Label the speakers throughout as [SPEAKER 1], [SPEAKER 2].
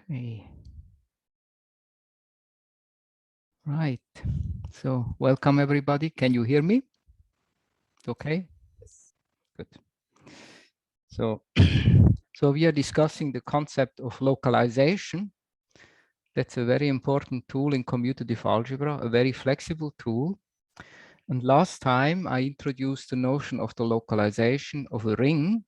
[SPEAKER 1] Okay. Right. So welcome everybody. Can you hear me? Okay. Good. So, so we are discussing the concept of localization. That's a very important tool in commutative algebra, a very flexible tool. And last time I introduced the notion of the localization of a ring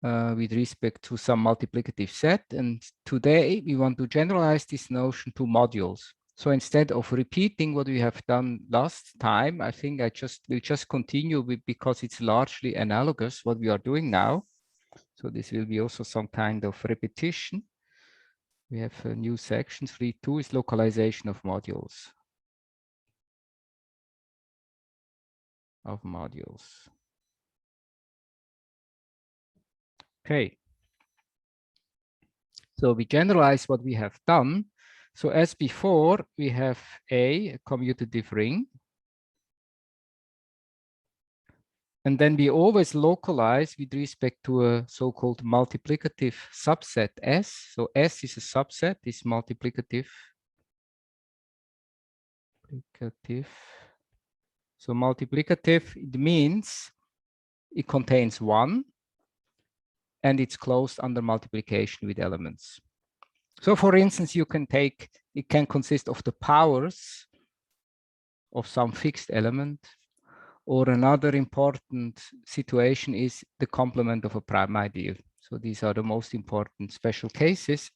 [SPEAKER 1] with respect to some multiplicative set. And today we want to generalize this notion to modules. So instead of repeating what we have done last time, I think will just continue with, because it's largely analogous what we are doing now. So this will be also some kind of repetition. We have a new section. 3.2 is localization of modules. Okay. So we generalize what we have done. So as before, we have a commutative ring. And then we always localize with respect to a so-called multiplicative subset S. So S is a subset, is multiplicative. So multiplicative, it means it contains one and it's closed under multiplication with elements. So for instance, it can consist of the powers of some fixed element, or another important situation is the complement of a prime ideal. So these are the most important special cases.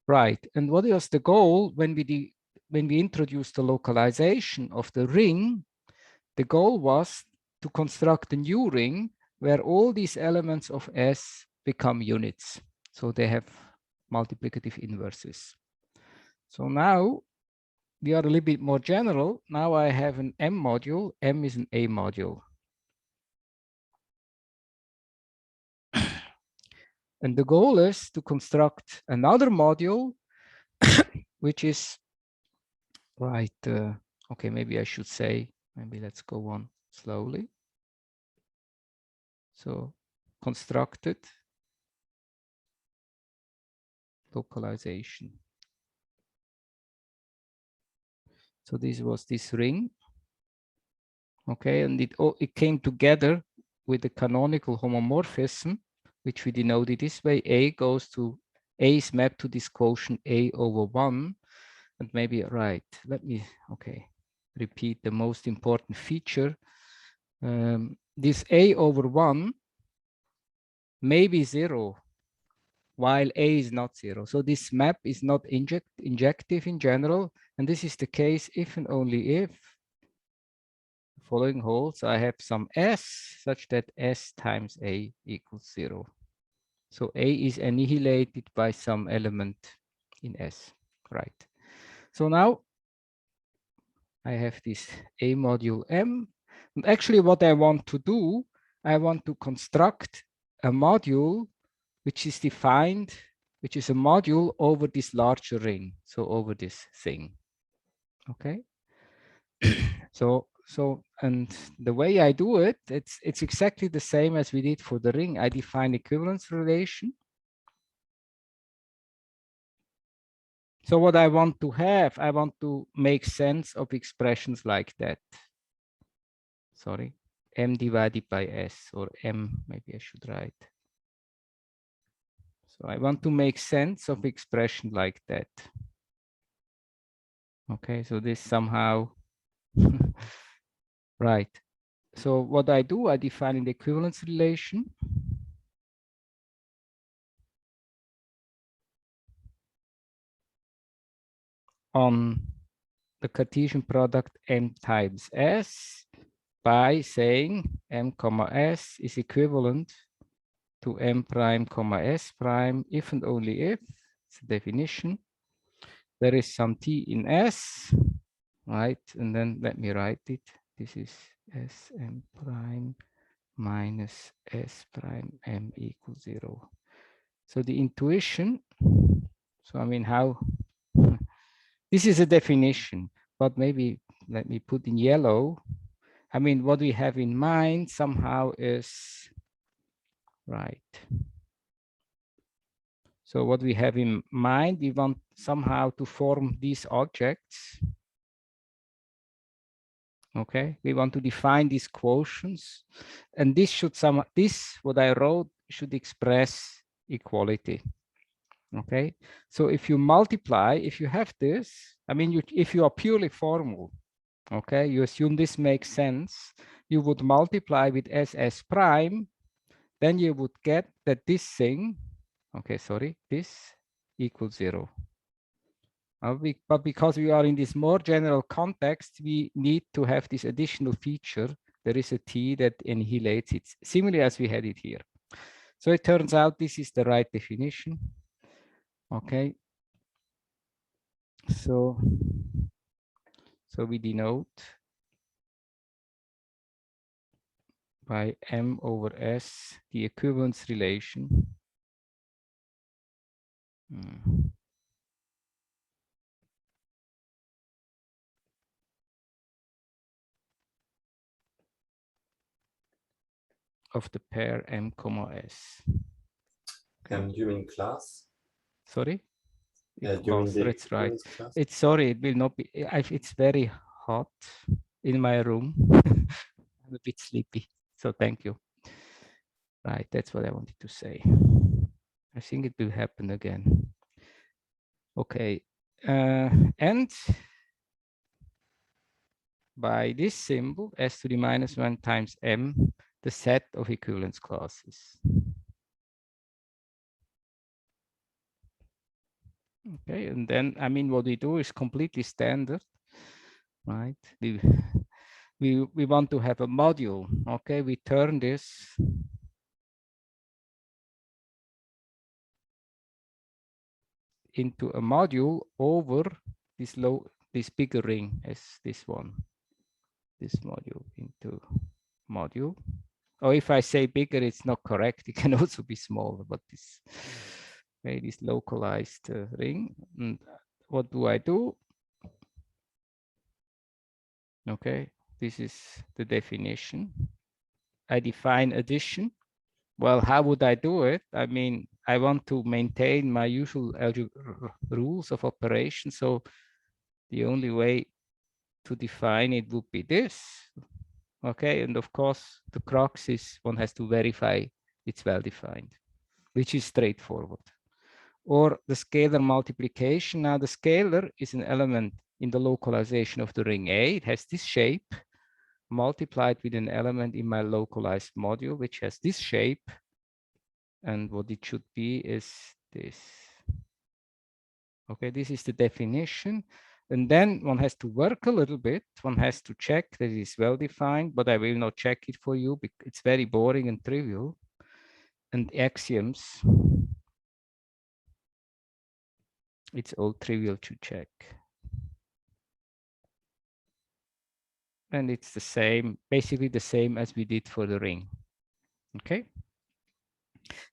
[SPEAKER 1] Right, and what was the goal when we introduced the localization of the ring? The goal was to construct a new ring where all these elements of S become units. So they have multiplicative inverses. So now we are a little bit more general. Now I have an M module. M is an A module. And the goal is to construct another module, which is, right, okay, maybe I should say, maybe let's go on slowly. So constructed localization. So this was this ring. Okay, and it came together with the canonical homomorphism, which we denoted this way. A is mapped to this quotient A over 1. And maybe, right, let me, okay, repeat the most important feature. This A over 1 may be 0, while A is not 0. So this map is not injective in general. And this is the case if and only if the following holds. I have some S such that S times A equals 0. So A is annihilated by some element in S, right? So now I have this A module M. And actually what I want to do, I want to construct a module which is defined, which is a module over this larger ring. So over this thing, okay? And the way I do it, it's exactly the same as we did for the ring. I define equivalence relation. So what I want to have, I want to make sense of expressions like that. Sorry, M divided by S, or M, maybe I should write. So I want to make sense of expression like that. Okay, so this somehow, right. So what I do, I define an equivalence relation. On the Cartesian product M times S by saying M comma S is equivalent to M prime comma S prime if and only if, it's a definition, there is some T in S, right? And then let me write it. This is Sm prime minus S prime M equals 0. So the intuition, so I mean how, this is a definition, but maybe let me put in yellow. I mean, what we have in mind somehow is, right. So what we have in mind, we want somehow to form these objects. Okay, we want to define these quotients, and this should what I wrote should express equality. Okay, so if you multiply, if you have this, I mean, if you are purely formal, okay, you assume this makes sense, you would multiply with SS prime, then you would get that this thing, okay, sorry, this equals 0. But because we are in this more general context, we need to have this additional feature. There is a T that annihilates it, similarly as we had it here. So it turns out this is the right definition. Okay. So we denote by M over S the equivalence relation. Of the pair M comma S.
[SPEAKER 2] And you mean class?
[SPEAKER 1] Sorry?
[SPEAKER 2] During the
[SPEAKER 1] That's right.
[SPEAKER 2] class?
[SPEAKER 1] It's sorry, it will not be. It's very hot in my room. I'm a bit sleepy, so thank you. Right, that's what I wanted to say. I think it will happen again. Okay, and by this symbol, S to the minus 1 times M, the set of equivalence classes. Okay, and then, I mean, what we do is completely standard, right? We want to have a module, okay? We turn this into a module over this bigger ring as this one. This module into module. Or if I say bigger, it's not correct. It can also be smaller, but this localized ring. And what do I do? Okay, this is the definition. I define addition. Well, how would I do it? I mean, I want to maintain my usual rules of operation. So the only way to define it would be this. Okay, and of course, the crux is one has to verify it's well defined, which is straightforward. Or the scalar multiplication. Now, the scalar is an element in the localization of the ring A. It has this shape multiplied with an element in my localized module, which has this shape. And what it should be is this. Okay, this is the definition. And then one has to work a little bit. One has to check that it is well defined, but I will not check it for you because it's very boring and trivial. And axioms, it's all trivial to check. And it's the same, basically the same as we did for the ring. Okay.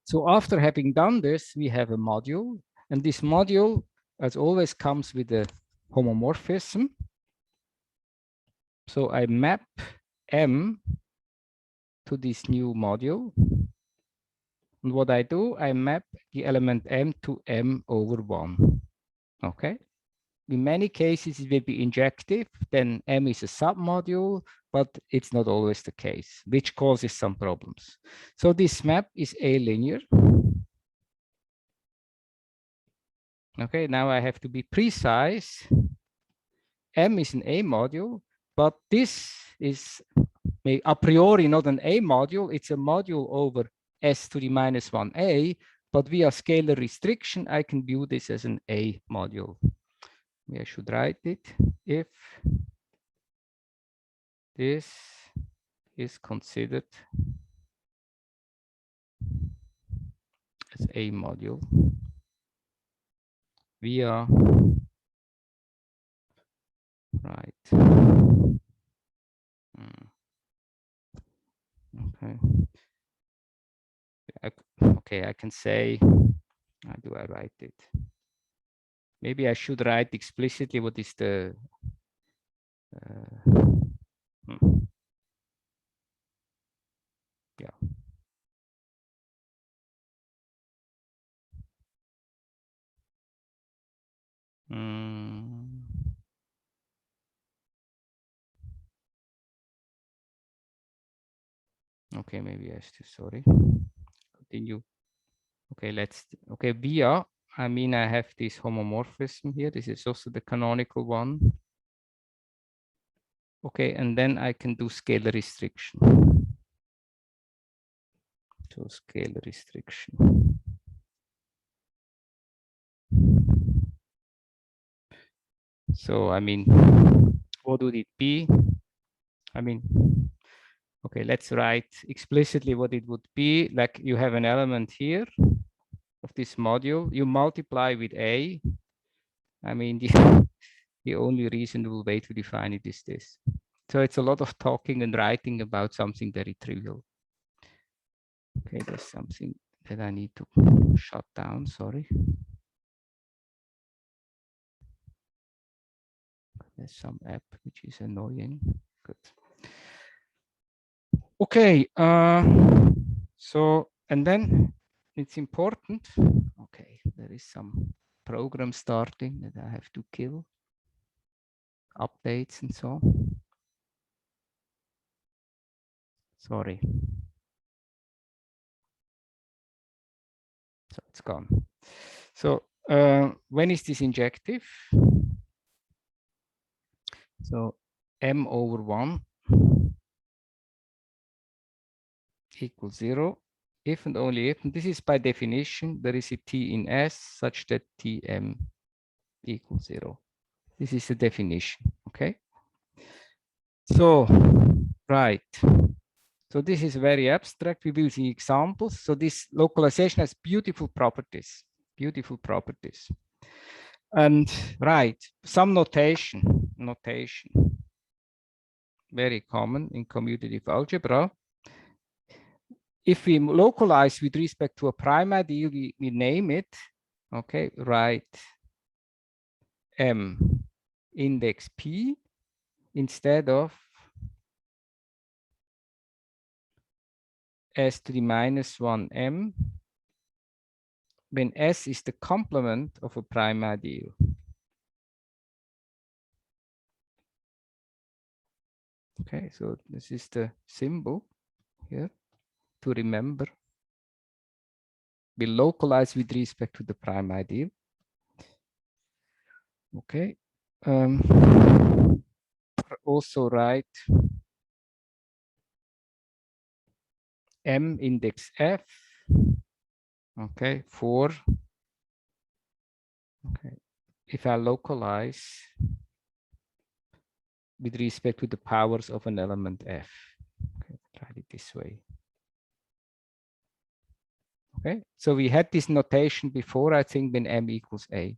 [SPEAKER 1] So after having done this, we have a module. And this module, as always, comes with a homomorphism. So I map M to this new module. And what I do, I map the element M to M over 1. Okay. In many cases, it will be injective. Then M is a submodule, but it's not always the case, which causes some problems. So this map is A-linear. Okay, now I have to be precise. M is an A module, but this is a priori not an A module. It's a module over S to the minus 1A, but via scalar restriction, I can view this as an A module. I should write it if this is considered as A module via, right. Okay. Okay, I can say, how do I write it? Maybe I should write explicitly what is the yeah. Okay, maybe I have to, sorry. Continue. Okay, okay, via, I mean, I have this homomorphism here. This is also the canonical one. Okay, and then I can do scalar restriction. So scalar restriction. So, I mean, what would it be? I mean, okay, let's write explicitly what it would be. Like you have an element here of this module, you multiply with A. I mean, the only reasonable way to define it is this. So it's a lot of talking and writing about something very trivial. Okay, there's something that I need to shut down, sorry. There's some app which is annoying. Good. Okay, so, and then it's important. Okay, there is some program starting that I have to kill. Updates and so on. Sorry. So it's gone. So when is this injective? So m over 1 equals 0 if and only if, and this is by definition, there is a t in S such that Tm equals 0. This is the definition, okay? So, right. So this is very abstract. We will see examples. So this localization has beautiful properties, And right, some notation, very common in commutative algebra. If we localize with respect to a prime ideal, we name it, okay, right, M index P instead of S to the minus 1 M when S is the complement of a prime ideal. Okay, so this is the symbol here to remember. We localize with respect to the prime ideal. Okay. Also write M index F. Okay, for okay. If I localize with respect to the powers of an element F. Okay, write it this way. Okay, so we had this notation before, I think, when M equals A.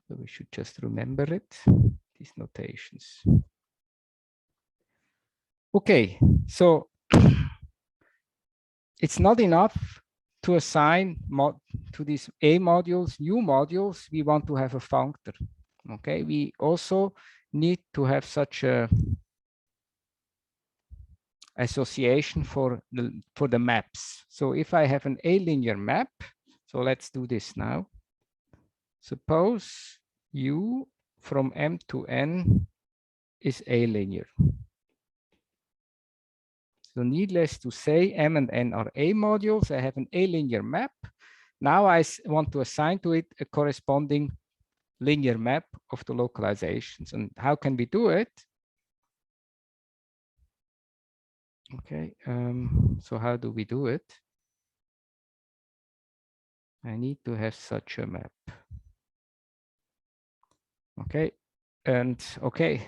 [SPEAKER 1] So we should just remember it, these notations. Okay, so it's not enough to assign to these A modules, new modules, we want to have a functor. Okay, we also need to have such a association for the maps. So if I have an A linear map, so let's do this now. Suppose U from M to N is A linear. So needless to say, M and N are A modules. I have an A linear map. Now I want to assign to it a corresponding linear map of the localizations. And how can we do it? Okay, so how do we do it? I need to have such a map. Okay, and okay,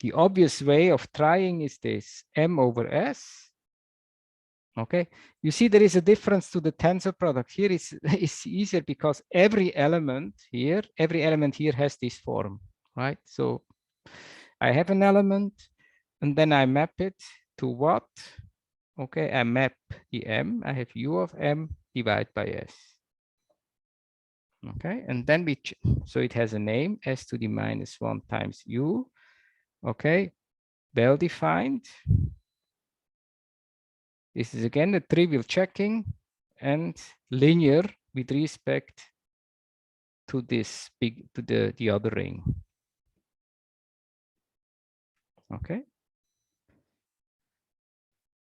[SPEAKER 1] the obvious way of trying is this, M over S. Okay, you see there is a difference to the tensor product. Here it's easier because every element here has this form, right? So I have an element and then I map it to what? Okay, I map the M, I have U of M divided by S. Okay, and then so it has a name, S to the minus 1 times U. Okay, well defined. This is again a trivial checking and linear with respect to this big, to the other ring. Okay.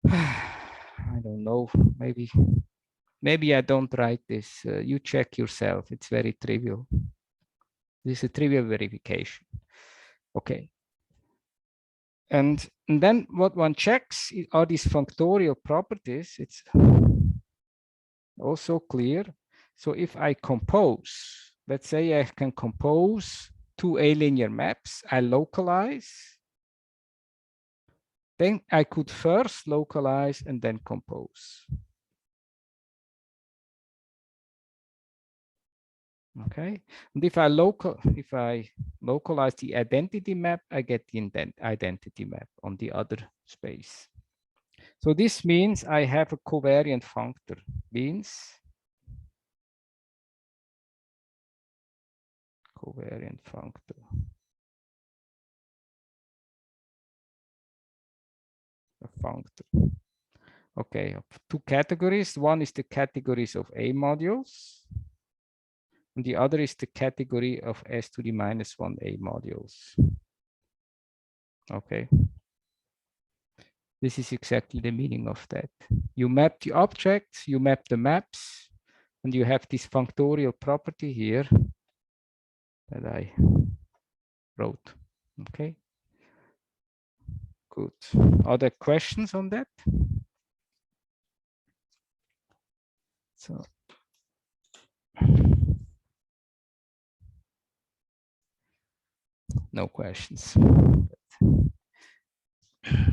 [SPEAKER 1] I don't know, maybe I don't write this. You check yourself. It's very trivial. This is a trivial verification. Okay. And then what one checks are these functorial properties. It's also clear. So if I compose, let's say I can compose two A-linear maps, I localize, then I could first localize and then compose. Okay, and if I localize the identity map, I get the identity map on the other space. So this means I have a covariant functor, means covariant functor. A functor. Okay, two categories. One is the categories of A modules, and the other is the category of S to the minus 1 A modules. Okay. This is exactly the meaning of that. You map the objects, you map the maps, and you have this functorial property here that I wrote. Okay. Good. Other questions on that? So. No questions.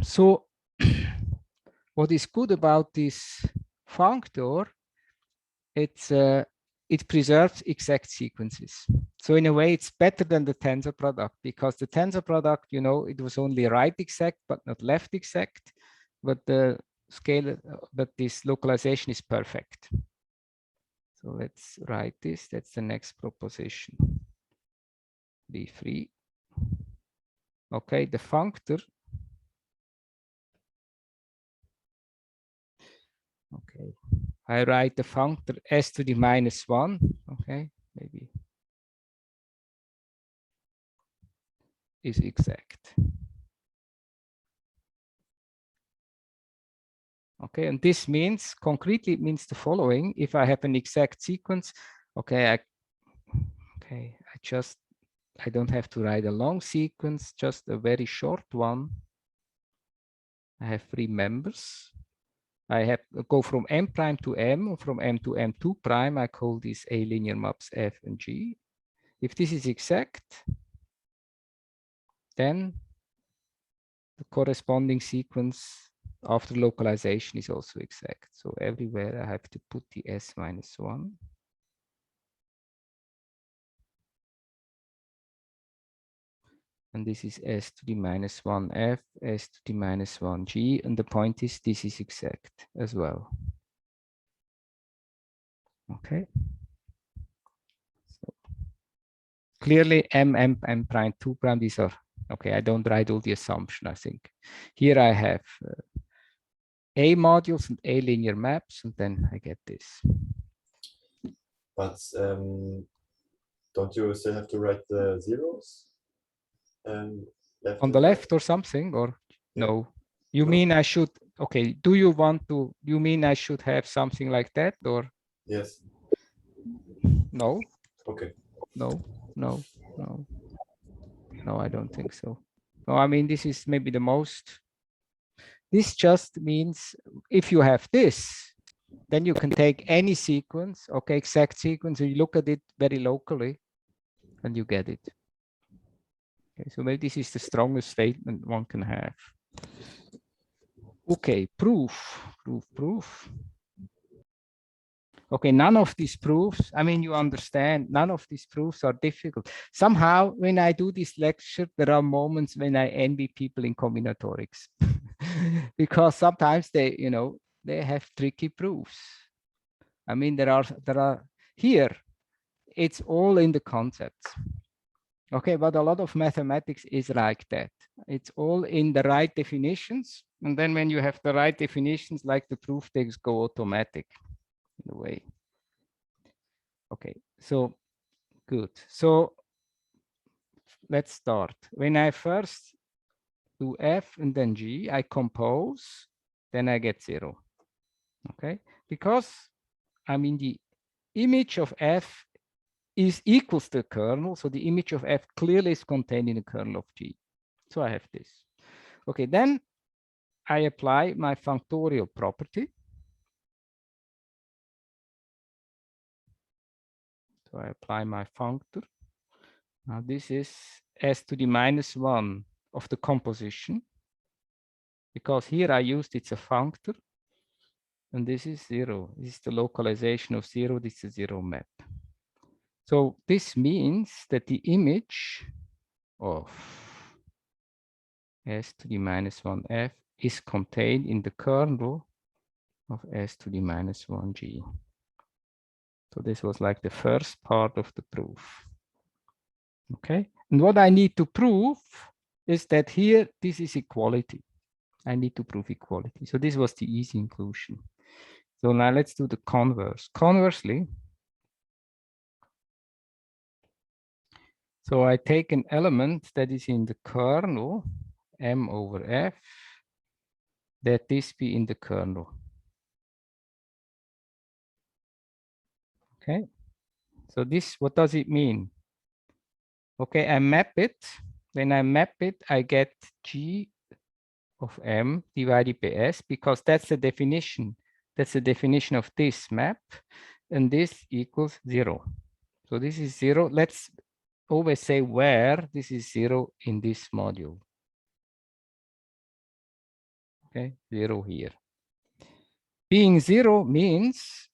[SPEAKER 1] So what is good about this functor, it preserves exact sequences. So in a way, it's better than the tensor product, because the tensor product, you know, it was only right exact, but not left exact. But the scale, but this localization is perfect. So let's write this. That's the next proposition. Be free. Okay, the functor. Okay, I write the functor S to the minus 1. Okay, maybe is exact. Okay, and this means concretely, it means the following. If I have an exact sequence, okay, I don't have to write a long sequence, just a very short one. I have three members. I have go from M prime to M, from M to M2 prime. I call these A linear maps F and G. If this is exact, then the corresponding sequence after localization is also exact. So everywhere I have to put the S minus 1. And this is S to the minus 1F, S to the minus 1G. And the point is, this is exact as well. Okay. So clearly, M prime, 2 prime, these are, okay, I don't write all the assumption, I think. Here I have A modules and A linear maps, and then I get this.
[SPEAKER 2] But don't you still have to write the zeros?
[SPEAKER 1] On the left or something, or yeah. No? You mean I should, okay, do you want to, you mean I should have something like that, or?
[SPEAKER 2] Yes.
[SPEAKER 1] No.
[SPEAKER 2] Okay.
[SPEAKER 1] No, I don't think so. No, I mean, this is maybe the most, this just means if you have this, then you can take any sequence, okay, exact sequence, and you look at it very locally and you get it. Okay, so maybe this is the strongest statement one can have. Okay, proof. Okay, none of these proofs, I mean, you understand, none of these proofs are difficult. Somehow, when I do this lecture, there are moments when I envy people in combinatorics because sometimes they, you know, they have tricky proofs. I mean, there are here, it's all in the concepts. Okay, but a lot of mathematics is like that. It's all in the right definitions. And then when you have the right definitions, like the proof takes go automatic in a way. Okay, so Good. So let's start. When I first do F and then G, I compose, then I get 0. Okay, because I mean the image of F is equals the kernel, so the image of F clearly is contained in the kernel of G. So I have this. Okay, then I apply my functorial property. So I apply my functor. Now this is s to the minus 1 of the composition, because here I used it's a functor, and this is 0. This is the localization of 0. This is a 0 map. So this means that the image of s to the minus 1f is contained in the kernel of s to the minus 1g. So this was like the first part of the proof. Okay, and what I need to prove is that here this is equality. I need to prove equality. So this was the easy inclusion. So now let's do the converse. Conversely, so I take an element that is in the kernel m over f, that this be in the kernel. Okay, so this, what does it mean? Okay, I map it. When I map it, I get g of m divided by s, because that's the definition. That's the definition of this map, and this equals 0. So this is 0. Let's always say where this is 0 in this module. Okay, 0 here. Being 0 means,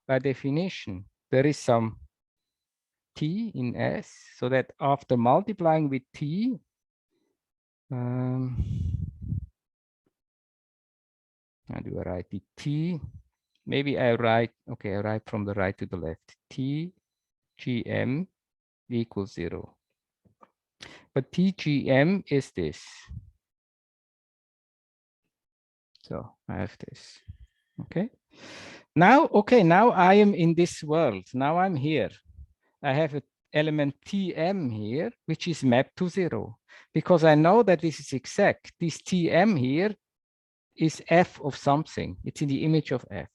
[SPEAKER 1] by definition, there is some t in S, so that after multiplying with t, how do I write it? T, maybe I write, okay, I write from the right to the left. T gm equals 0. But tgm is this. So I have this. Okay. Now, okay, now I am in this world. Now I'm here. I have an element Tm here, which is mapped to 0. Because I know that this is exact. This Tm here is f of something. It's in the image of f.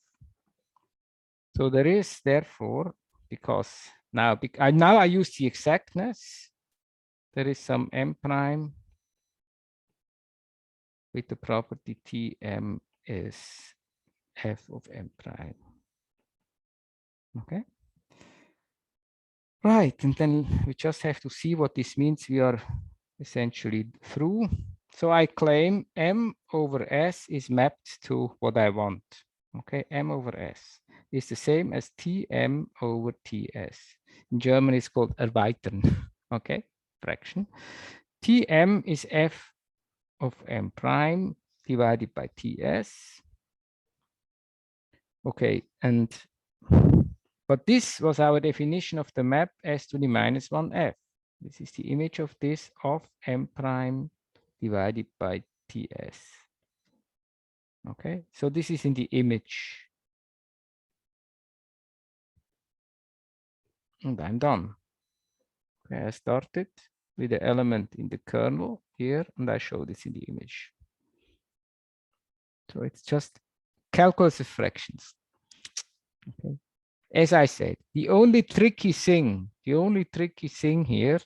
[SPEAKER 1] So there is, therefore, because now I use the exactness, there is some m prime with the property Tm is f of m prime. Okay. Right, and then we just have to see what this means. We are essentially through. So I claim m over s is mapped to what I want. Okay, m over s is the same as tm over ts. In German, it's called erweitern. Okay, fraction. Tm is f of m prime divided by ts. Okay, and but this was our definition of the map s to the minus 1f. This is the image of this of m prime divided by ts. Okay, so this is in the image. And I'm done. Okay, I started with the element in the kernel here, and I show this in the image. So it's just calculus of fractions. Okay. As I said, the only tricky thing here,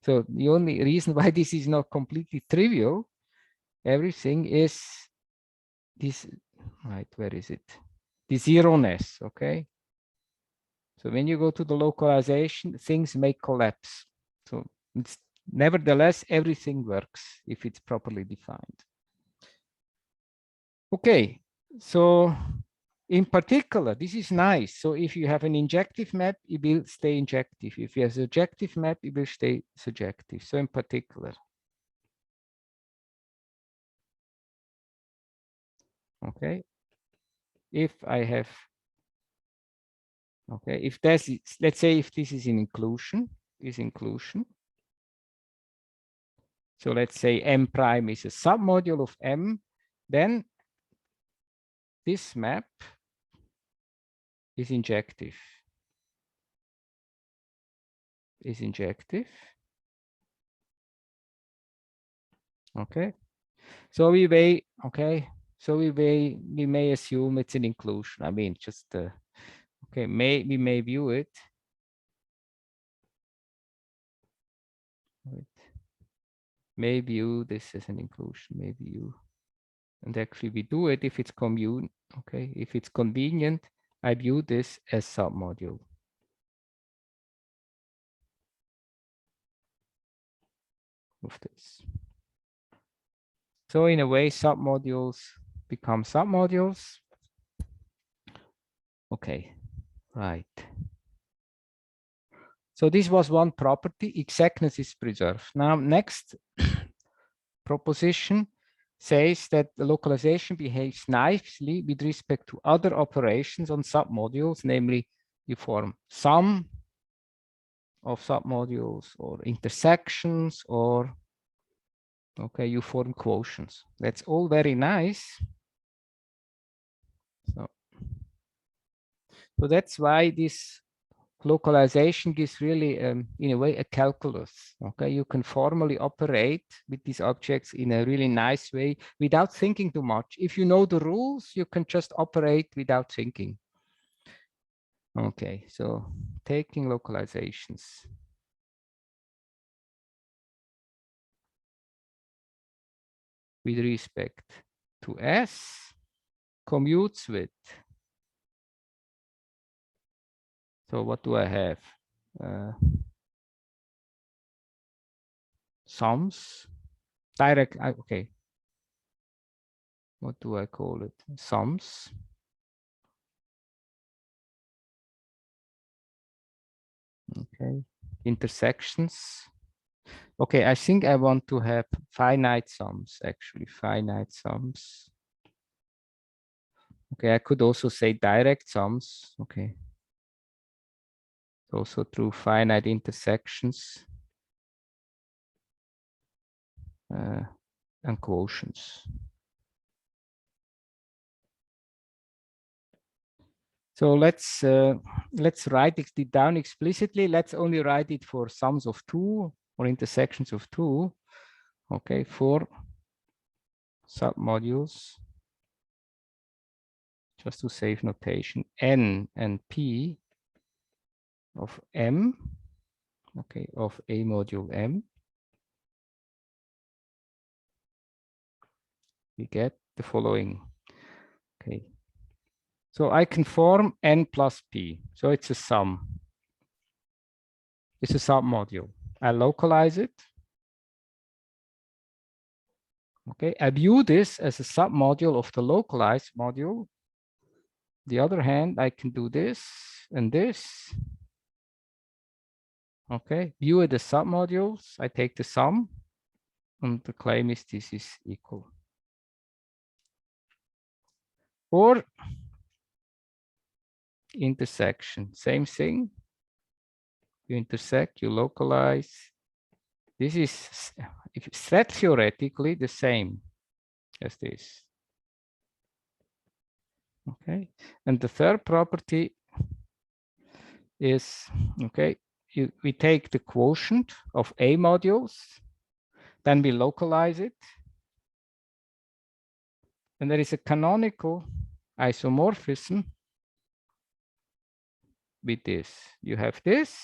[SPEAKER 1] so the only reason why this is not completely trivial, everything is this, right, where is it? The zero-ness, okay? So when you go to the localization, things may collapse. So it's, nevertheless, everything works if it's properly defined. Okay, so in particular, this is nice. So if you have an injective map, it will stay injective. If you have a surjective map, it will stay surjective. So in particular, okay, if I have, okay, if that's, let's say if this is an inclusion, is inclusion. So let's say M prime is a submodule of M, then this map is injective. is injective. Okay. So we may, okay. So we may assume it's an inclusion. I mean, just okay, we may view it. Wait. May view this as an inclusion, maybe you. And actually we do it if it's okay, if it's convenient, I view this as submodule of this. So in a way, submodules become submodules. Okay, right. So this was one property, exactness is preserved. Now, next proposition says that the localization behaves nicely with respect to other operations on submodules, namely you form sum of submodules or intersections, or okay, you form quotients. That's all very nice. So that's why this localization gives really, in a way, a calculus. Okay, you can formally operate with these objects in a really nice way without thinking too much. If you know the rules, you can just operate without thinking. Okay, so taking localizations. With respect to S, commutes with. So what do I have? Sums, direct, okay. What do I call it? Sums. Okay, intersections. Okay, I think I want to have finite sums, actually, finite sums. Okay, I could also say direct sums. Okay. Also through finite intersections and quotients. So let's write it down explicitly. Let's only write it for sums of two or intersections of two. Okay, for submodules, just to save notation, N and P of M, okay, of a module M. We get the following. Okay. So I can form N plus P. So it's a sum. It's a submodule. I localize it. Okay, I view this as a submodule of the localized module. The other hand, I can do this and this. Okay, view it as submodules. I take the sum, and the claim is this is equal. Or intersection, same thing. You intersect, you localize. This is set theoretically the same as this. Okay, and the third property is, okay, we take the quotient of A modules, then we localize it, and there is a canonical isomorphism with this. You have this.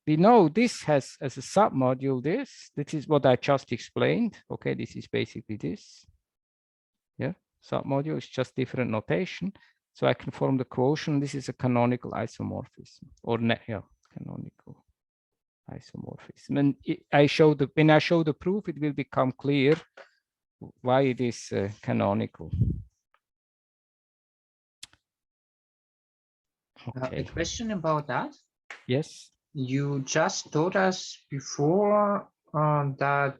[SPEAKER 1] We know this has as a submodule this. This is what I just explained. Okay, this is basically this. Yeah, submodule is just different notation. So I can form the quotient. This is a canonical isomorphism, or yeah, canonical isomorphism. And when I show the proof, it will become clear why it is canonical. Okay.
[SPEAKER 3] A question about that.
[SPEAKER 1] Yes.
[SPEAKER 3] You just told us before that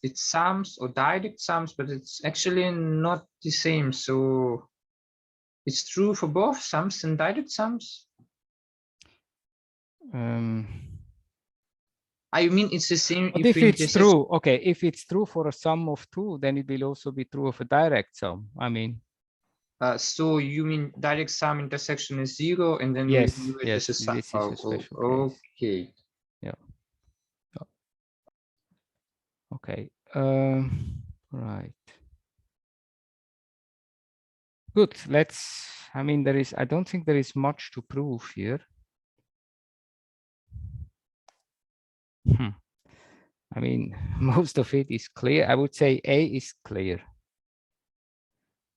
[SPEAKER 3] it's sums or direct sums, but it's actually not the same. So it's true for both sums and direct sums. I mean, it's the same.
[SPEAKER 1] But if it's true, okay, if it's true for a sum of two, then it will also be true of a direct sum. I mean.
[SPEAKER 3] So you mean direct sum intersection is 0, and then
[SPEAKER 1] yes,
[SPEAKER 3] we do it
[SPEAKER 1] yes,
[SPEAKER 3] as a sum.
[SPEAKER 1] this is a special case.
[SPEAKER 3] Okay.
[SPEAKER 1] Okay, right. Good, I mean, I don't think there is much to prove here. I mean, most of it is clear. I would say A is clear.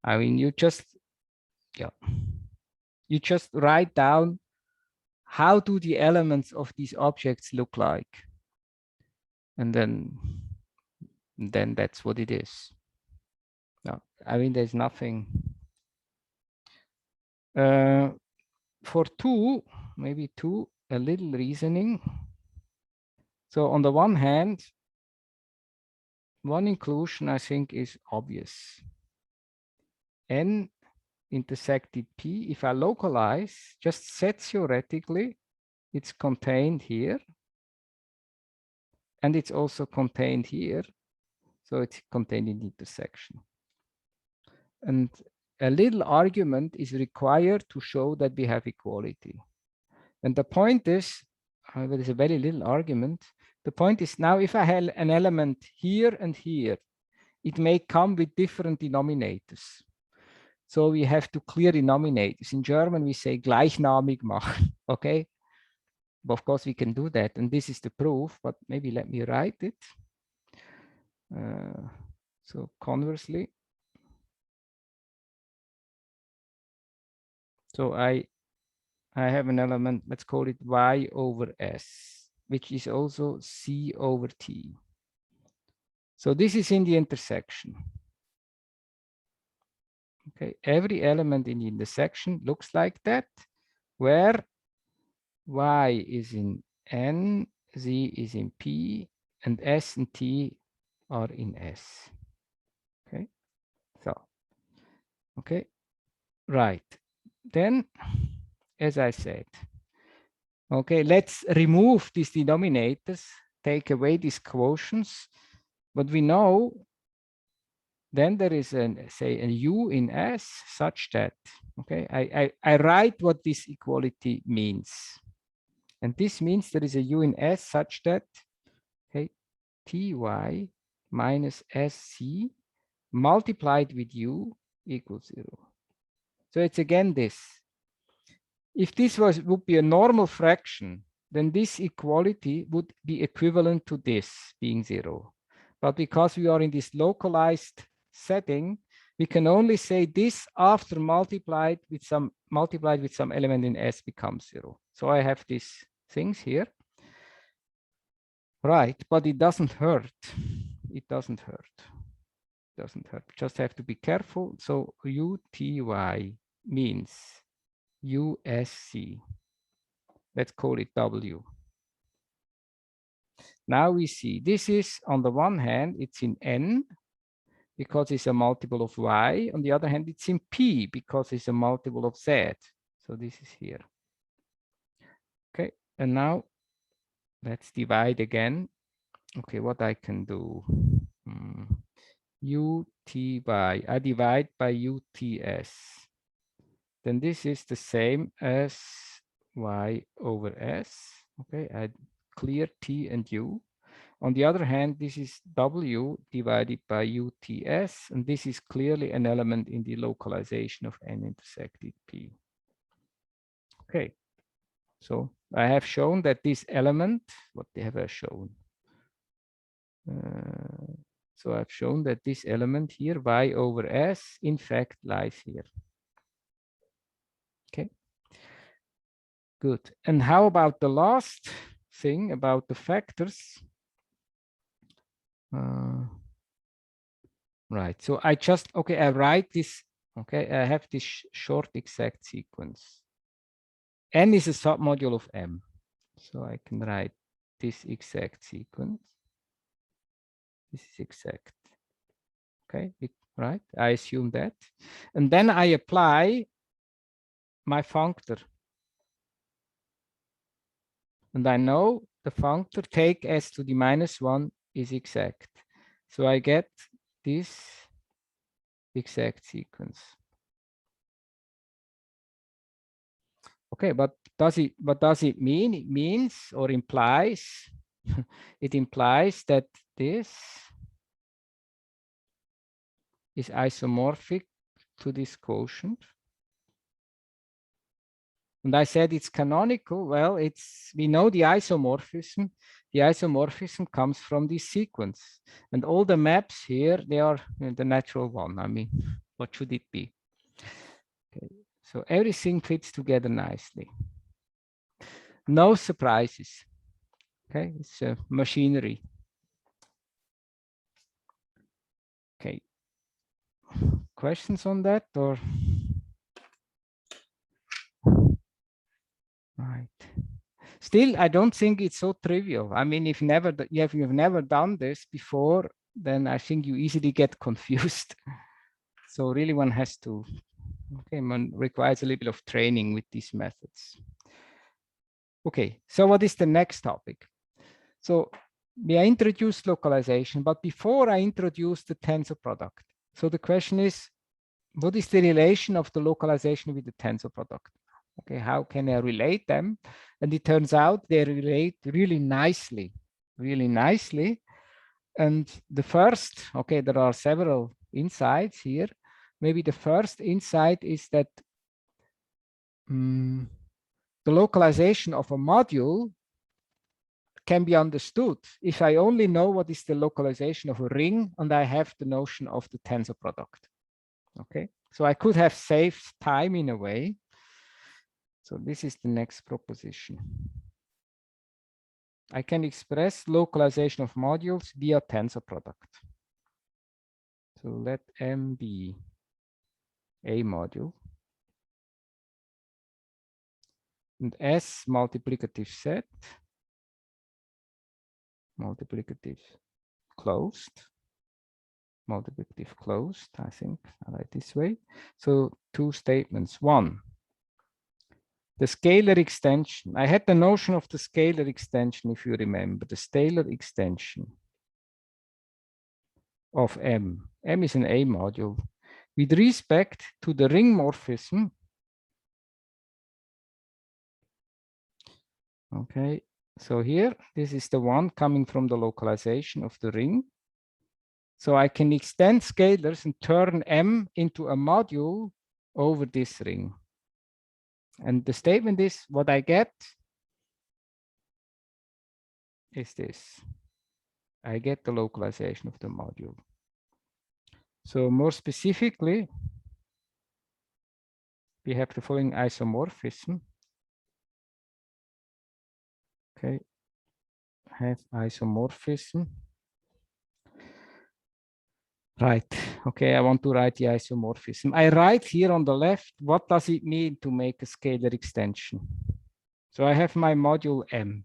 [SPEAKER 1] I mean, you just write down how do the elements of these objects look like? And then that's what it is. No, I mean, there's nothing. For maybe two, a little reasoning. So on the one hand, one inclusion I think is obvious. N intersected P, if I localize, just set theoretically, it's contained here. And it's also contained here. So it's contained in the intersection. And a little argument is required to show that we have equality. And the point is, there is a very little argument. The point is now, if I have an element here and here, it may come with different denominators. So we have to clear denominators. In German, we say gleichnamig machen, okay? But of course, we can do that. And this is the proof, but maybe let me write it. So conversely, so I have an element, let's call it y over s, which is also c over t. So this is in the intersection. Okay, every element in the intersection looks like that, where y is in n, z is in p, and s and t are in s. Okay, so, okay, right. Then, as I said, okay, let's remove these denominators, take away these quotients. But we know then there is say a u in S such that, okay, I write what this equality means. And this means there is a u in S such that, okay, ty minus sc multiplied with u equals 0. So it's again this. If this would be a normal fraction, then this equality would be equivalent to this being 0. But because we are in this localized setting, we can only say this after multiplied with some element in S becomes 0. So I have these things here. Right, but it doesn't hurt. It doesn't hurt. It doesn't hurt. Just have to be careful. So UTY means USC. Let's call it W. Now we see this is, on the one hand, it's in N because it's a multiple of Y. On the other hand, it's in P because it's a multiple of Z. So this is here. Okay, and now let's divide again. Okay, what I can do. UTY, I divide by UTS. Then this is the same as Y over S. Okay, I clear T and U. On the other hand, this is W divided by UTS, and this is clearly an element in the localization of N intersected P. Okay, so I have shown that this element, what have I shown? So I've shown that this element here, Y over S, in fact lies here. Okay, good. And how about the last thing about the factors? Right, so I just, okay, I write this, okay, I have this short exact sequence. N is a submodule of M. So I can write this exact sequence. This is exact. Okay, right, I assume that. And then I apply my functor. And I know the functor take s to the -1 is exact. So I get this exact sequence. Okay, but does it mean? It means or implies it implies that this is isomorphic to this quotient. And I said it's canonical. Well, we know the isomorphism. The isomorphism comes from this sequence. And all the maps here, they are the natural one. I mean, what should it be? Okay. So everything fits together nicely. No surprises. Okay, it's machinery. Okay. Questions on that or? Right. Still, I don't think it's so trivial. I mean, if you've never done this before, then I think you easily get confused. So really one has to, okay, one requires a little bit of training with these methods. Okay, so what is the next topic? So we introduced localization, but before I introduce the tensor product. So the question is, what is the relation of the localization with the tensor product? Okay, how can I relate them? And it turns out they relate really nicely. And the first, okay, there are several insights here. Maybe the first insight is that the localization of a module can be understood if I only know what is the localization of a ring and I have the notion of the tensor product. Okay, so I could have saved time in a way. So this is the next proposition. I can express localization of modules via tensor product. So let M be a module and S multiplicative set, multiplicative closed, multiplicative closed, I think I write this way. So two statements. One, the scalar extension. I had the notion of the scalar extension, if you remember, the scalar extension of M. M is an A module. With respect to the ring morphism, okay, so here, this is the one coming from the localization of the ring. So I can extend scalars and turn M into a module over this ring. And the statement is, what I get is this. I get the localization of the module. So more specifically, we have the following isomorphism. Okay, have isomorphism. Right, okay, I want to write the isomorphism. I write here on the left, what does it mean to make a scalar extension? So I have my module M.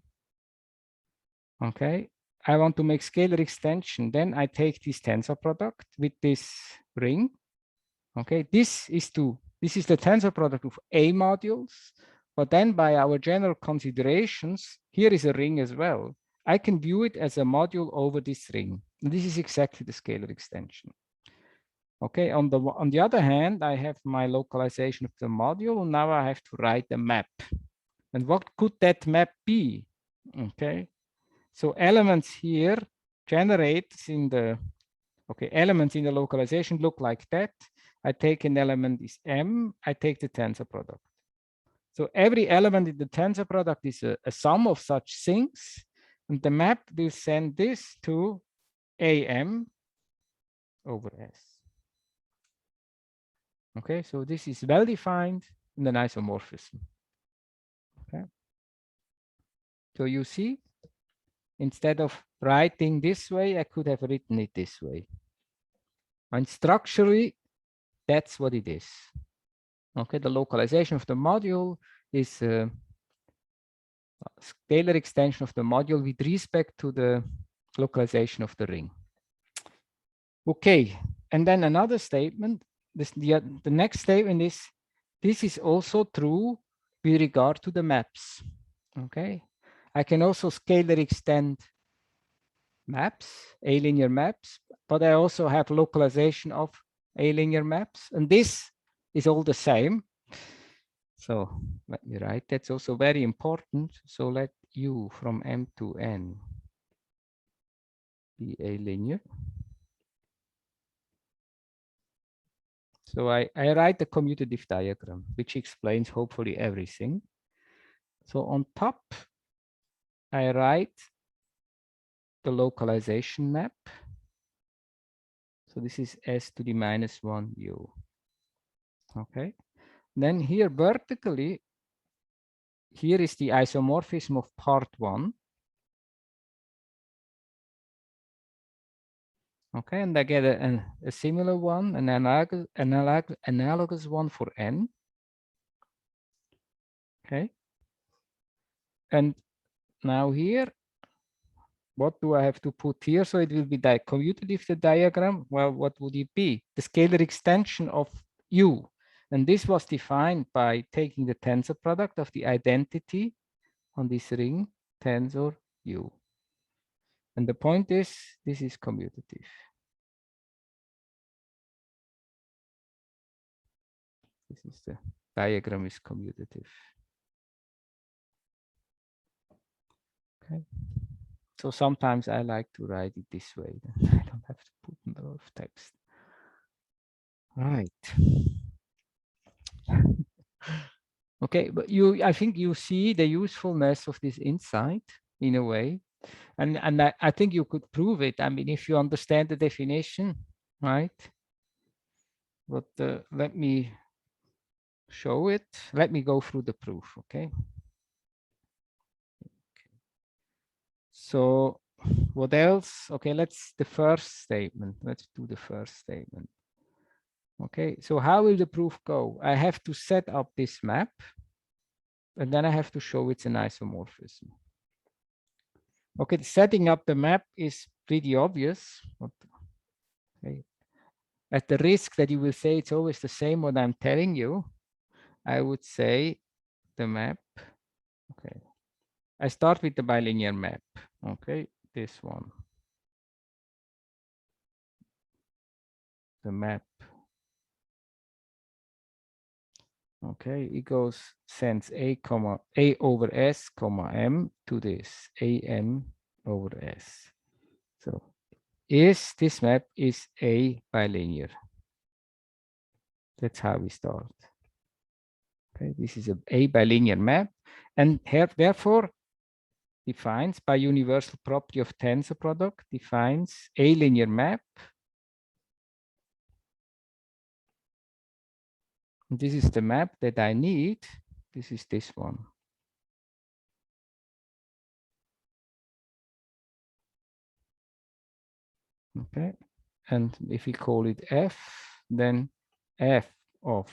[SPEAKER 1] Okay, I want to make scalar extension. Then I take this tensor product with this ring. Okay, this is the tensor product of A modules, but then by our general considerations, here is a ring as well. I can view it as a module over this ring. And this is exactly the scalar extension. Okay, on the other hand, I have my localization of the module. Now I have to write a map. And what could that map be? Okay, so elements here generates in the, okay, elements in the localization look like that. I take an element is M, I take the tensor product. So every element in the tensor product is a sum of such things. And the map will send this to AM over S. Okay, so this is well defined in an isomorphism. Okay. So you see, instead of writing this way, I could have written it this way. And structurally, that's what it is. Okay, the localization of the module is a scalar extension of the module with respect to the localization of the ring. Okay, and then another statement, the next statement is, this is also true with regard to the maps. Okay, I can also scalar extend maps, A-linear maps, but I also have localization of A-linear maps, and this is all the same. So let me write, that's also very important. So let U from M to N be a linear. So I write the commutative diagram, which explains hopefully everything. So on top, I write the localization map. So this is s to the minus 1 u. Okay. Then here vertically, here is the isomorphism of part 1. Okay, and I get a similar one, an analogous one for n. Okay. And now here, what do I have to put here? So it will be the commutative diagram. Well, what would it be? The scalar extension of u. And this was defined by taking the tensor product of the identity on this ring tensor u. And the point is, this is commutative. This is the diagram is commutative. Okay. So sometimes I like to write it this way. I don't have to put a lot of text. Right. Okay, but I think you see the usefulness of this insight in a way. And I think you could prove it. I mean, if you understand the definition, right? But let me show it. Let me go through the proof, okay? So what else? Okay, the first statement. Let's do the first statement. Okay, so how will the proof go? I have to set up this map, and then I have to show it's an isomorphism. Okay, setting up the map is pretty obvious. Okay. At the risk that you will say it's always the same what I'm telling you, I would say the map. Okay, I start with the bilinear map. Okay, this one. The map. Okay, it goes sends a over s comma m to this am over s. So this map is a bilinear. That's how we start. Okay, this is a bilinear map, and here therefore defines by universal property of tensor product defines a linear map. And this is the map that I need. This is this one. Okay, and if we call it f, then f of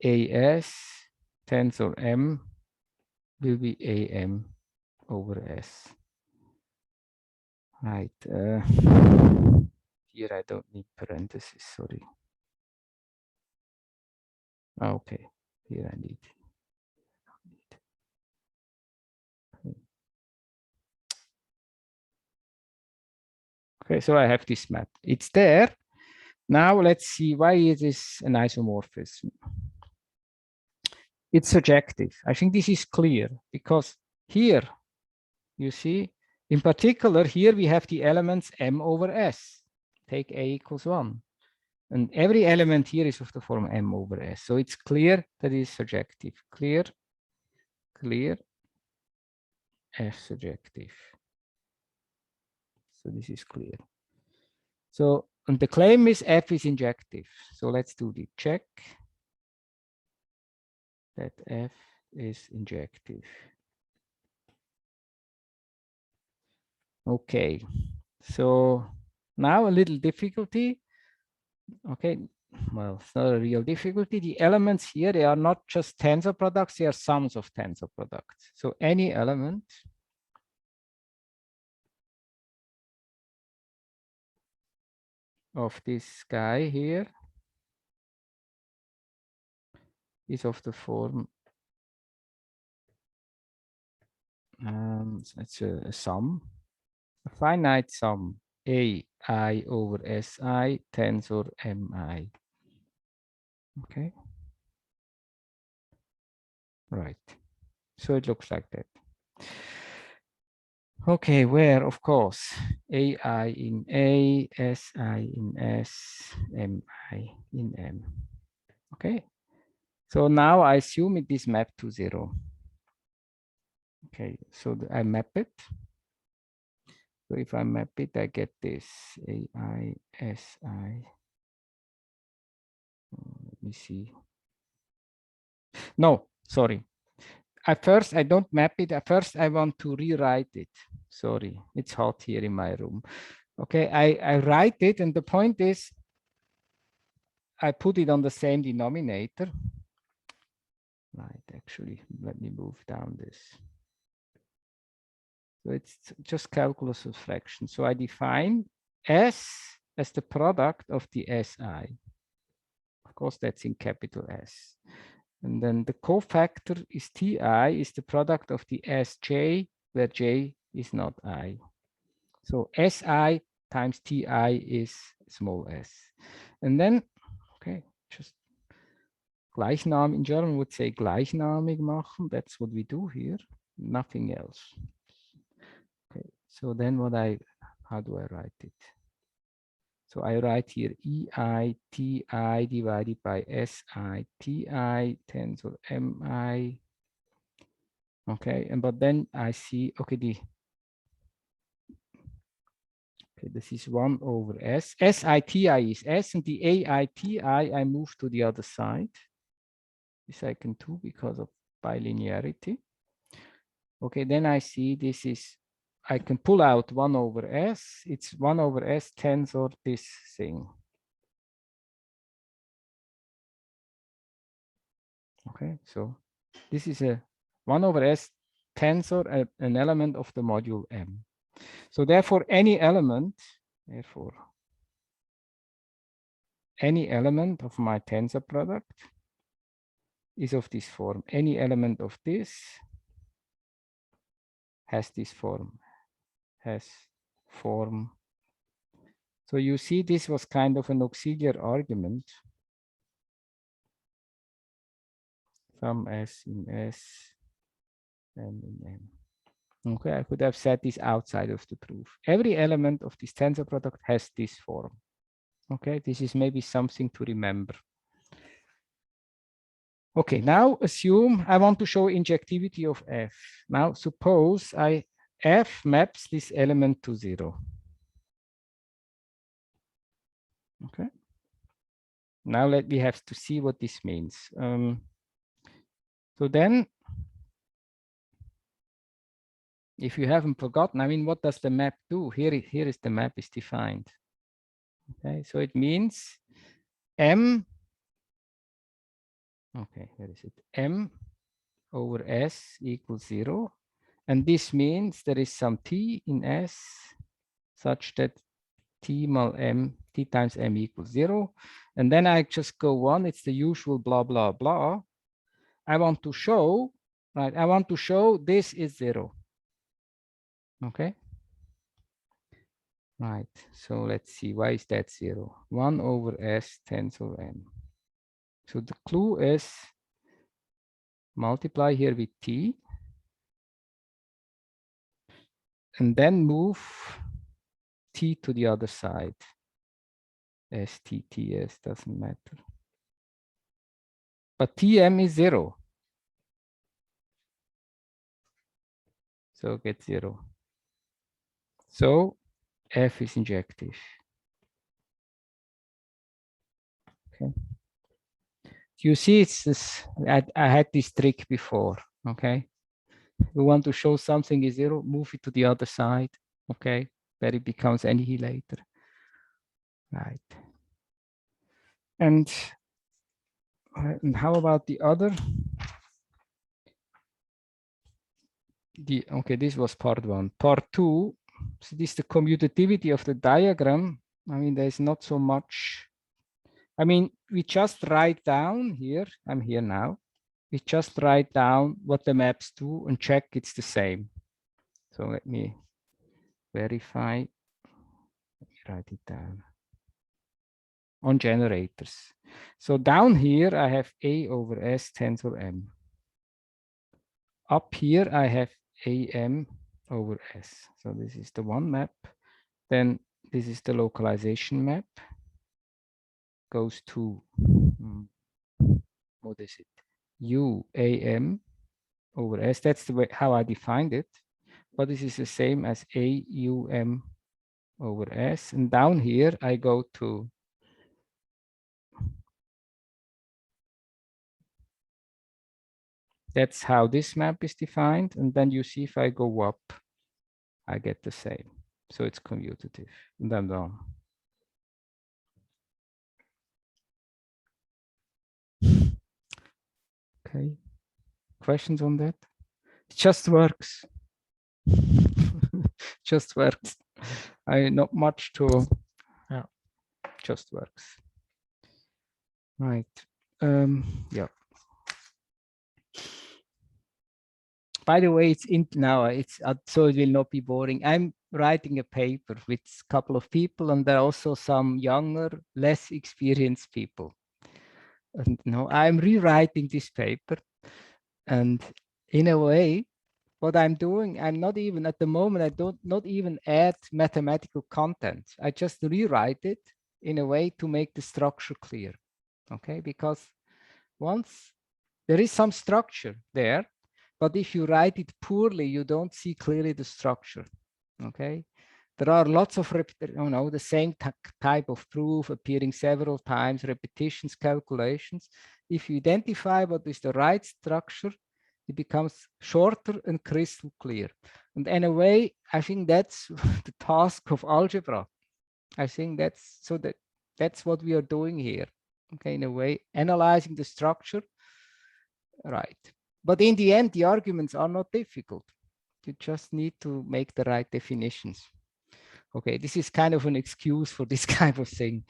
[SPEAKER 1] as tensor m will be am over s. Right. Here I don't need parentheses, sorry. Okay, here I need. Okay, so I have this map. It's there. Now let's see why it is an isomorphism. It's surjective. I think this is clear because here, you see, in particular, here we have the elements m over s. Take a equals 1. And every element here is of the form m over s. So it's clear that it is surjective. Clear, f surjective. So this is clear. So, and the claim is f is injective. So let's do the check that f is injective. Okay, so now a little difficulty. Okay, well, it's not a real difficulty. The elements here, they are not just tensor products, they are sums of tensor products. So any element of this guy here is of the form, it's a sum, a finite sum, ai over si tensor mi. Okay. Right. So it looks like that. Okay, where, of course, AI in A, SI in S, MI in M. Okay, so now I assume it is mapped to 0. Okay, so I map it. So if I map it, I get this AI, SI. Let me see. No, sorry. At first, I don't map it. At first, I want to rewrite it. Sorry, it's hot here in my room. Okay, I write it, and the point is, I put it on the same denominator. Right, actually, let me move down this. So it's just calculus of fraction. So I define S as the product of the SI. Of course, that's in capital S. And then the cofactor is TI is the product of the SJ, where J is not I. So SI times TI is small s. And then, okay, just Gleichnam in German would say gleichnamig machen. That's what we do here, nothing else. Okay, so then how do I write it? So I write here EI TI divided by SI TI tensor MI. Okay, and but then I see, okay, this is 1 over S. SITI is S, and the AITI I move to the other side. This I can do because of bilinearity. Okay, then I see this is, I can pull out 1 over S. It's 1 over S tensor this thing. Okay, so this is a 1 over S tensor, an element of the module M. So therefore, any element of my tensor product is of this form. Any element of this has this form, So you see, this was kind of an auxiliary argument. Some S in S, M in M. Okay, I could have said this outside of the proof. Every element of this tensor product has this form. Okay, this is maybe something to remember. Okay, now assume I want to show injectivity of F. Now suppose F maps this element to 0. Okay. Now we have to see what this means. So then, if you haven't forgotten, I mean, what does the map do? Here is the map is defined. Okay, so it means M, okay, where is it? M over S equals 0. And this means there is some T in S such that T times M equals 0. And then I just go on, it's the usual blah, blah, blah. I want to show, right? I want to show this is 0. Okay. Right. So let's see, why is that 0? 1 over S tensor M. So the clue is multiply here with T and then move T to the other side. STTS doesn't matter. But TM is 0. So get 0. So F is injective. Okay. You see, it's this. I had this trick before. Okay. We want to show something is 0, move it to the other side. Okay. Where it becomes annihilator. Right. And how about the other? Okay, this was part 1. Part 2, so this is the commutativity of the diagram. I mean, there's not so much. I mean, we just write down here, I'm here now. We just write down what the maps do and check it's the same. So let me verify. Let me write it down. On generators. So down here, I have A over S tensor M. Up here, I have AM over S. So this is the one map. Then this is the localization map. Goes to, what is it? UAM over S. That's the way how I defined it. But this is the same as AUM over S. And down here, I go to that's how this map is defined. And then you see if I go up, I get the same. So it's commutative. And I'm done. Okay. Questions on that? It just works. Just works. Not much to, yeah, just works. Right. Yeah. By the way, it's in now. It's so it will not be boring. I'm writing a paper with a couple of people, and there are also some younger, less experienced people. And no, I'm rewriting this paper, and in a way, what I'm doing, I'm not even at the moment. I don't not even add mathematical content. I just rewrite it in a way to make the structure clear. Okay, because once there is some structure there, but if you write it poorly, you don't see clearly the structure. Okay, there are lots of the same type of proof appearing several times, repetitions, calculations. If you identify what is the right structure, it becomes shorter and crystal clear. And in a way, I think that's the task of algebra. I think that's what we are doing here. Okay, in a way, analyzing the structure, right? But in the end, the arguments are not difficult. You just need to make the right definitions. Okay, this is kind of an excuse for this kind of thing.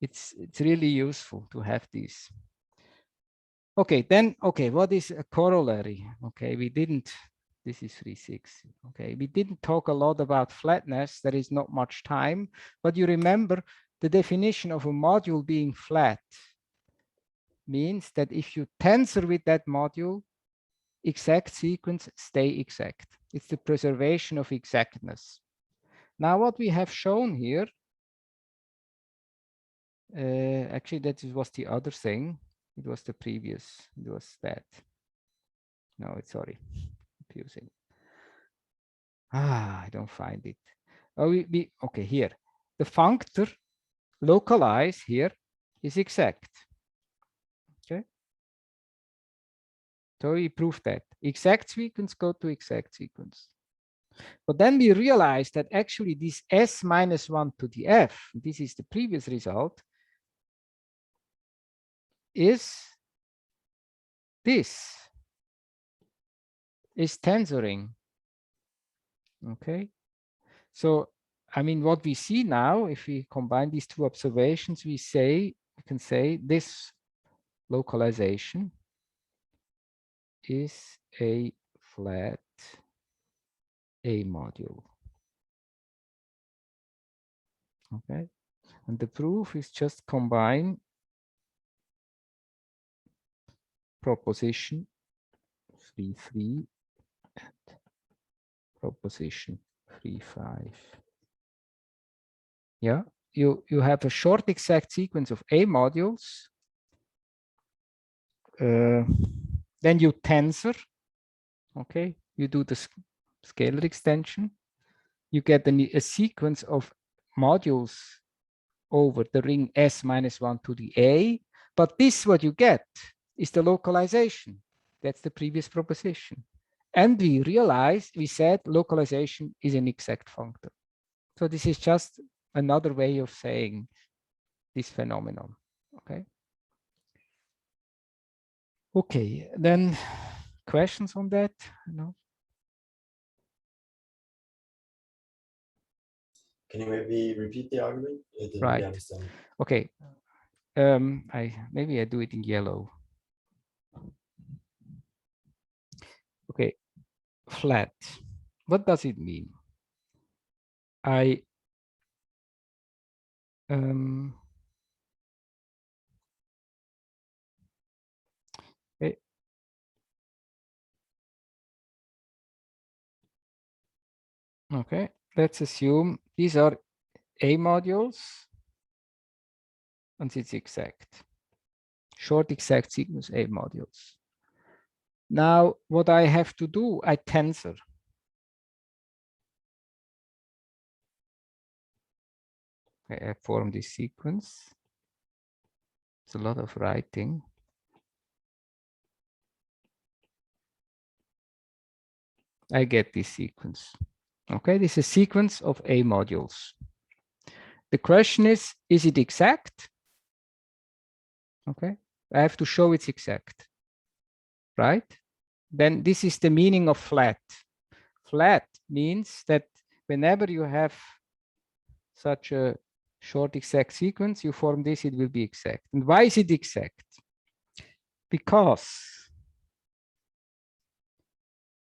[SPEAKER 1] It's really useful to have these. Okay, then, okay, what is a corollary? Okay, this is 3.6. Okay, we didn't talk a lot about flatness. There is not much time, but you remember the definition of a module being flat means that if you tensor with that module, exact sequence stay exact. It's the preservation of exactness. Now, what we have shown here, actually, that was the other thing. It was the previous, it was that. No, it's sorry, confusing. I don't find it. Oh, okay, here. The functor localize here is exact. Okay. So we prove that. Exact sequence go to exact sequence. But then we realized that actually this S minus 1 to the F, this is the previous result, is this, is tensoring. Okay. So, I mean, what we see now, if we combine these two observations, we can say this localization is a flat A module. Okay. And the proof is just combine proposition 3.3 and proposition 3.5. Yeah, you have a short exact sequence of A modules. Then you tensor. Okay, you do the scalar extension. You get a sequence of modules over the ring S minus 1 to the A. But this, what you get, is the localization. That's the previous proposition. And we realized, we said localization is an exact functor. So this is just another way of saying this phenomenon. Okay. Okay, then questions on that? No.
[SPEAKER 2] Can you maybe repeat the argument? I didn't really
[SPEAKER 1] Right.
[SPEAKER 2] understand.
[SPEAKER 1] Okay. Maybe I do it in yellow. Okay, flat. What does it mean? I eh, Okay, let's assume these are A modules and it's exact. Short exact sequence A modules. Now, what I have to do, I tensor. Okay, I form this sequence. It's a lot of writing. I get this sequence. Okay, this is a sequence of A modules. The question is it exact? Okay, I have to show it's exact, right? Then this is the meaning of flat. Flat means that whenever you have such a short exact sequence, you form this, it will be exact. And why is it exact? Because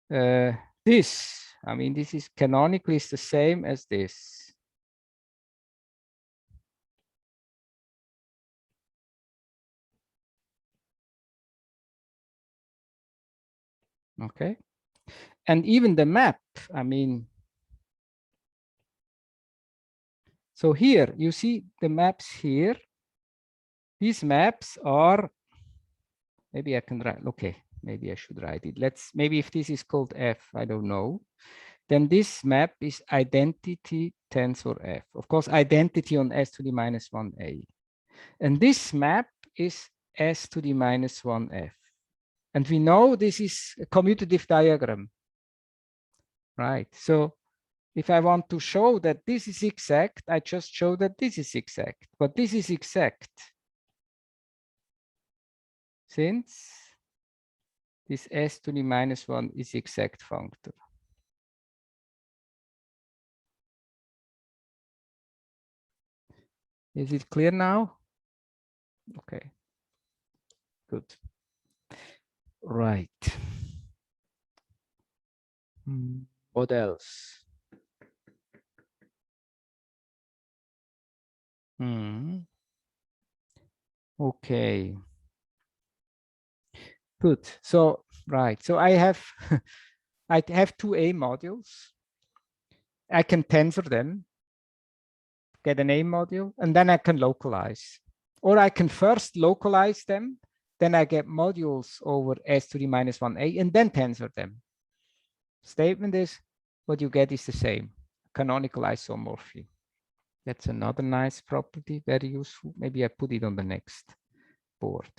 [SPEAKER 1] this, I mean, this is canonically is the same as this. Okay. And even the map, I mean, so here you see the maps here. These maps are, maybe I can write, okay, maybe I should write it. Maybe if this is called F, I don't know. Then this map is identity tensor F. Of course, identity on S to the minus 1A. And this map is S to the minus 1F. And we know this is a commutative diagram, right? So if I want to show that this is exact, I just show that this is exact. But this is exact since this S to the minus 1 is exact functor. Is it clear now? Okay, good. Right. What else? Okay. Good. So, right. So I have I have two A modules. I can tensor them, get an A module, and then I can localize. Or I can first localize them, then I get modules over S to the minus 1A, and then tensor them. Statement is, what you get is the same, canonical isomorphy. That's another nice property, very useful. Maybe I put it on the next board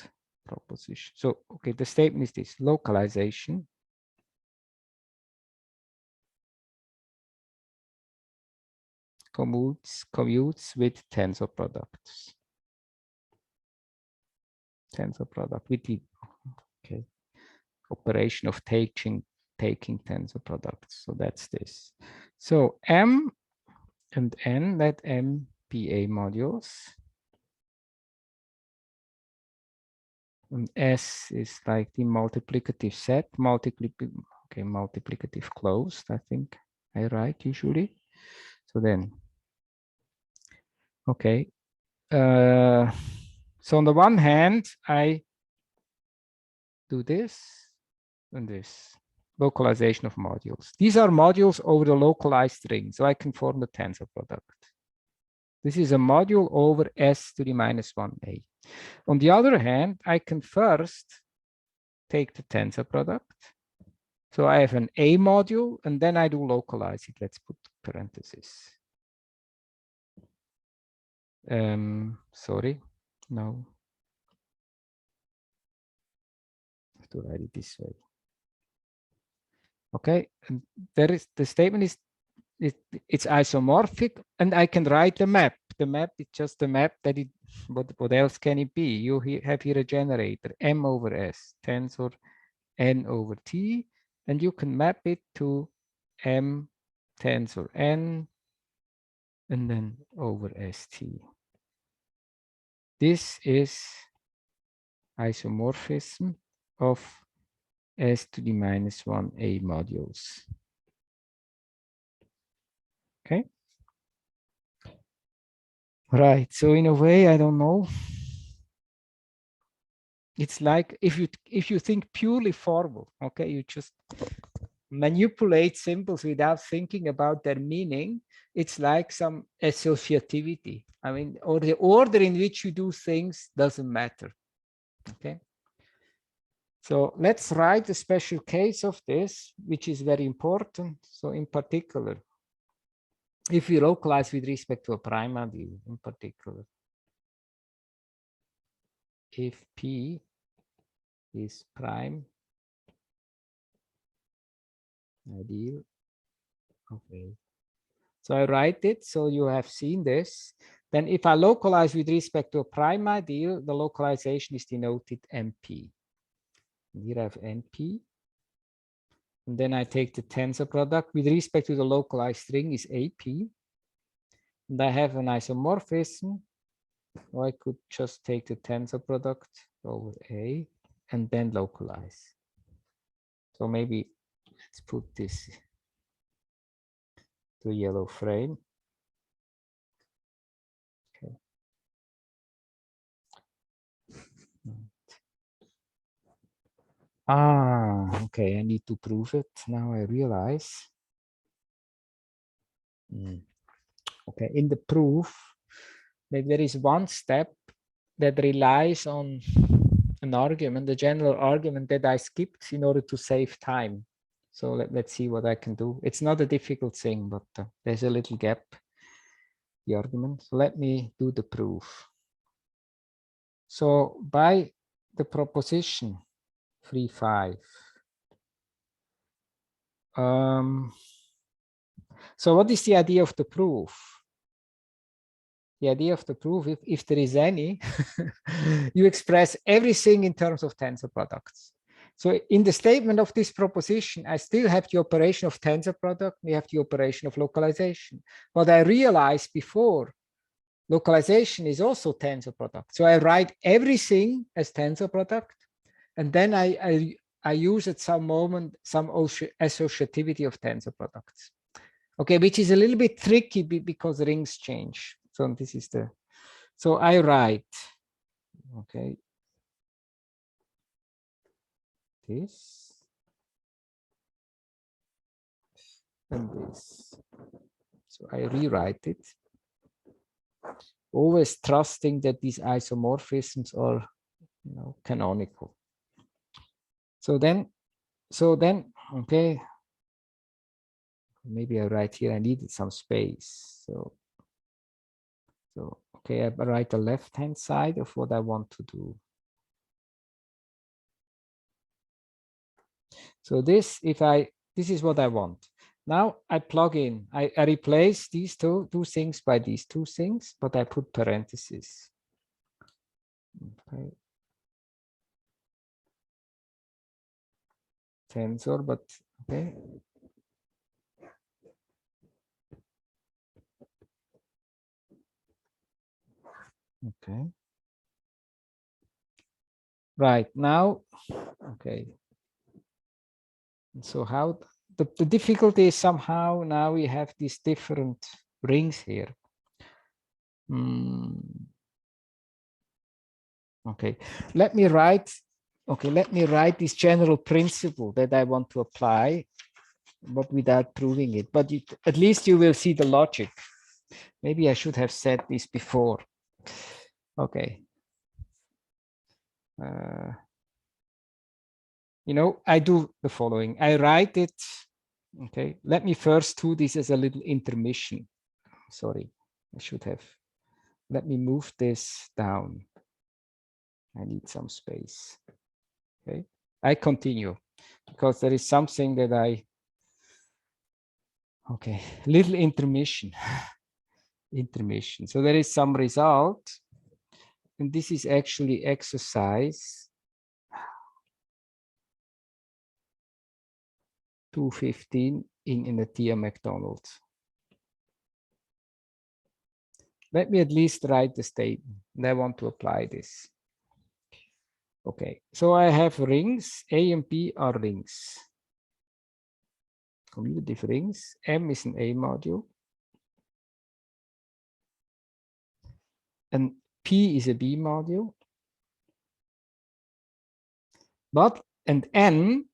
[SPEAKER 1] proposition. So, okay, the statement is this, localization commutes with tensor products. Tensor product with the okay operation of taking tensor products. So that's this. So M and N, let M be A modules. And S is like the multiplicative set, multiplicative closed, I think I write usually. So then, okay. So on the one hand, I do this and this. Localization of modules. These are modules over the localized ring, so I can form the tensor product. This is a module over S to the minus 1A. On the other hand, I can first take the tensor product. So I have an A module, and then I do localize it. Let's put parentheses. Sorry, no. I have to write it this way. Okay, and there is the statement is it's isomorphic, and I can write the map. The map is just a map that it. What else can it be? You have here a generator M over S tensor N over T, and you can map it to M tensor N, and then over ST. This is isomorphism of S to the minus 1A modules. Okay. Right. So in a way, I don't know. It's like if you think purely formal, okay, you just manipulate symbols without thinking about their meaning, it's like some associativity. I mean, or the order in which you do things doesn't matter. Okay. So let's write a special case of this, which is very important. So in particular, if we localize with respect to a prime ideal, in particular, if P is prime ideal of A. So I write it, so you have seen this. Then if I localize with respect to a prime ideal, the localization is denoted NP. And here I have NP. And then I take the tensor product with respect to the localized string is AP. And I have an isomorphism. Or I could just take the tensor product over A and then localize. So maybe let's put this to yellow frame. Okay. Okay, I need to prove it. Now I realize. Okay, in the proof, that there is one step that relies on an argument, the general argument that I skipped in order to save time. So let's see what I can do. It's not a difficult thing, but there's a little gap, the argument. So let me do the proof. So by the proposition 3.5, so what is the idea of the proof? The idea of the proof, if there is any, you express everything in terms of tensor products. So in the statement of this proposition, I still have the operation of tensor product, we have the operation of localization. But I realized before, localization is also tensor product. So I write everything as tensor product, and then I use at some moment some associativity of tensor products. Okay, which is a little bit tricky because rings change. So this is the, so I write, okay, this and this. So I rewrite it, always trusting that these isomorphisms are, you know, canonical. So then, okay, maybe I write here, I needed some space. So okay, I write the left-hand side of what I want to do. So this is what I want. Now I plug in, I replace these two things by these two things, but I put parentheses. Okay. Tensor, but okay. Okay. Right now, okay. So how the difficulty is somehow now we have these different rings here. Okay, let me write. Okay, let me write this general principle that I want to apply, but without proving it. But at least you will see the logic. Maybe I should have said this before. Okay. You know, I do the following. I write it. Okay, let me first do this as a little intermission. Sorry, I should have. Let me move this down. I need some space. Okay, I continue because there is something that okay, little intermission. Intermission. So there is some result, and this is actually exercise 215 in a Tia McDonald. Let me at least write the statement, and I want to apply this. Okay, so I have rings, A and B are rings. Commutative rings, M is an A module. And P is a B module. But, and N,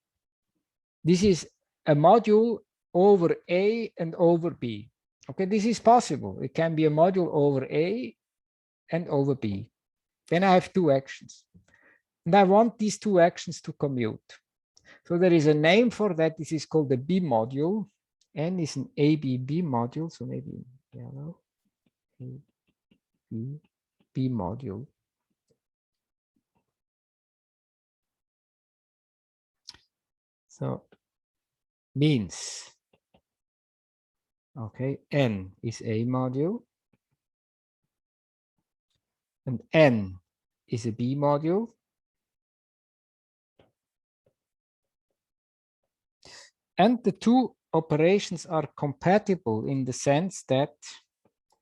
[SPEAKER 1] this is a module over A and over B. Okay, this is possible. It can be a module over A and over B. Then I have two actions. And I want these two actions to commute. So there is a name for that. This is called the B module. N is an ABB module. So maybe yellow, B module. So means, okay, N is A module. And N is a B module. And the two operations are compatible in the sense that,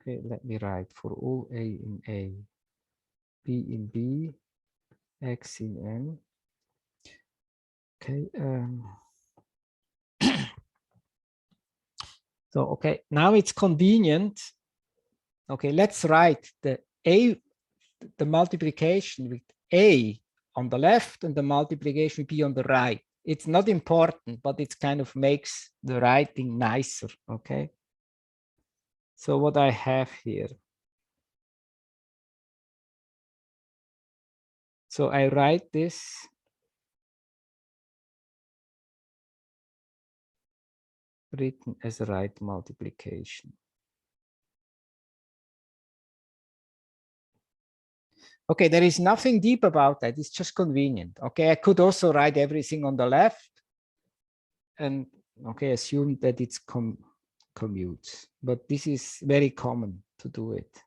[SPEAKER 1] okay, let me write for all A in A, B in B, X in N. Okay. So, okay, now it's convenient. Okay, let's write the multiplication with A on the left and the multiplication with B on the right. It's not important, but it kind of makes the writing nicer, okay? So what I have here. So I write this written as a right multiplication. Okay, there is nothing deep about that. It's just convenient. Okay, I could also write everything on the left and okay, assume that it's commutes, but this is very common to do it.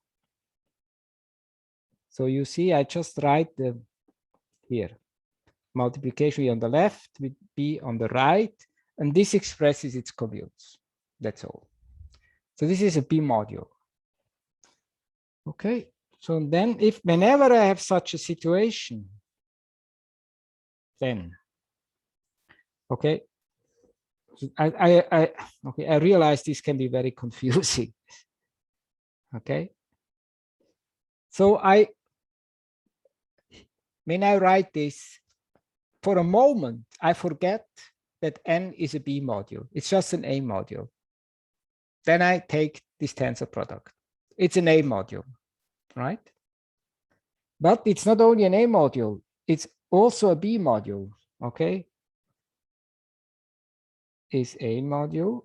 [SPEAKER 1] So you see, I just write the here multiplication on the left with B on the right, and this expresses its commutes. That's all. So this is a B module. Okay, so then if whenever I have such a situation, then okay, I realize this can be very confusing. Okay, so when I write this, for a moment, I forget that N is a B module. It's just an A module. Then I take this tensor product. It's an A module, right? But it's not only an A module, it's also a B module, okay? Is A module,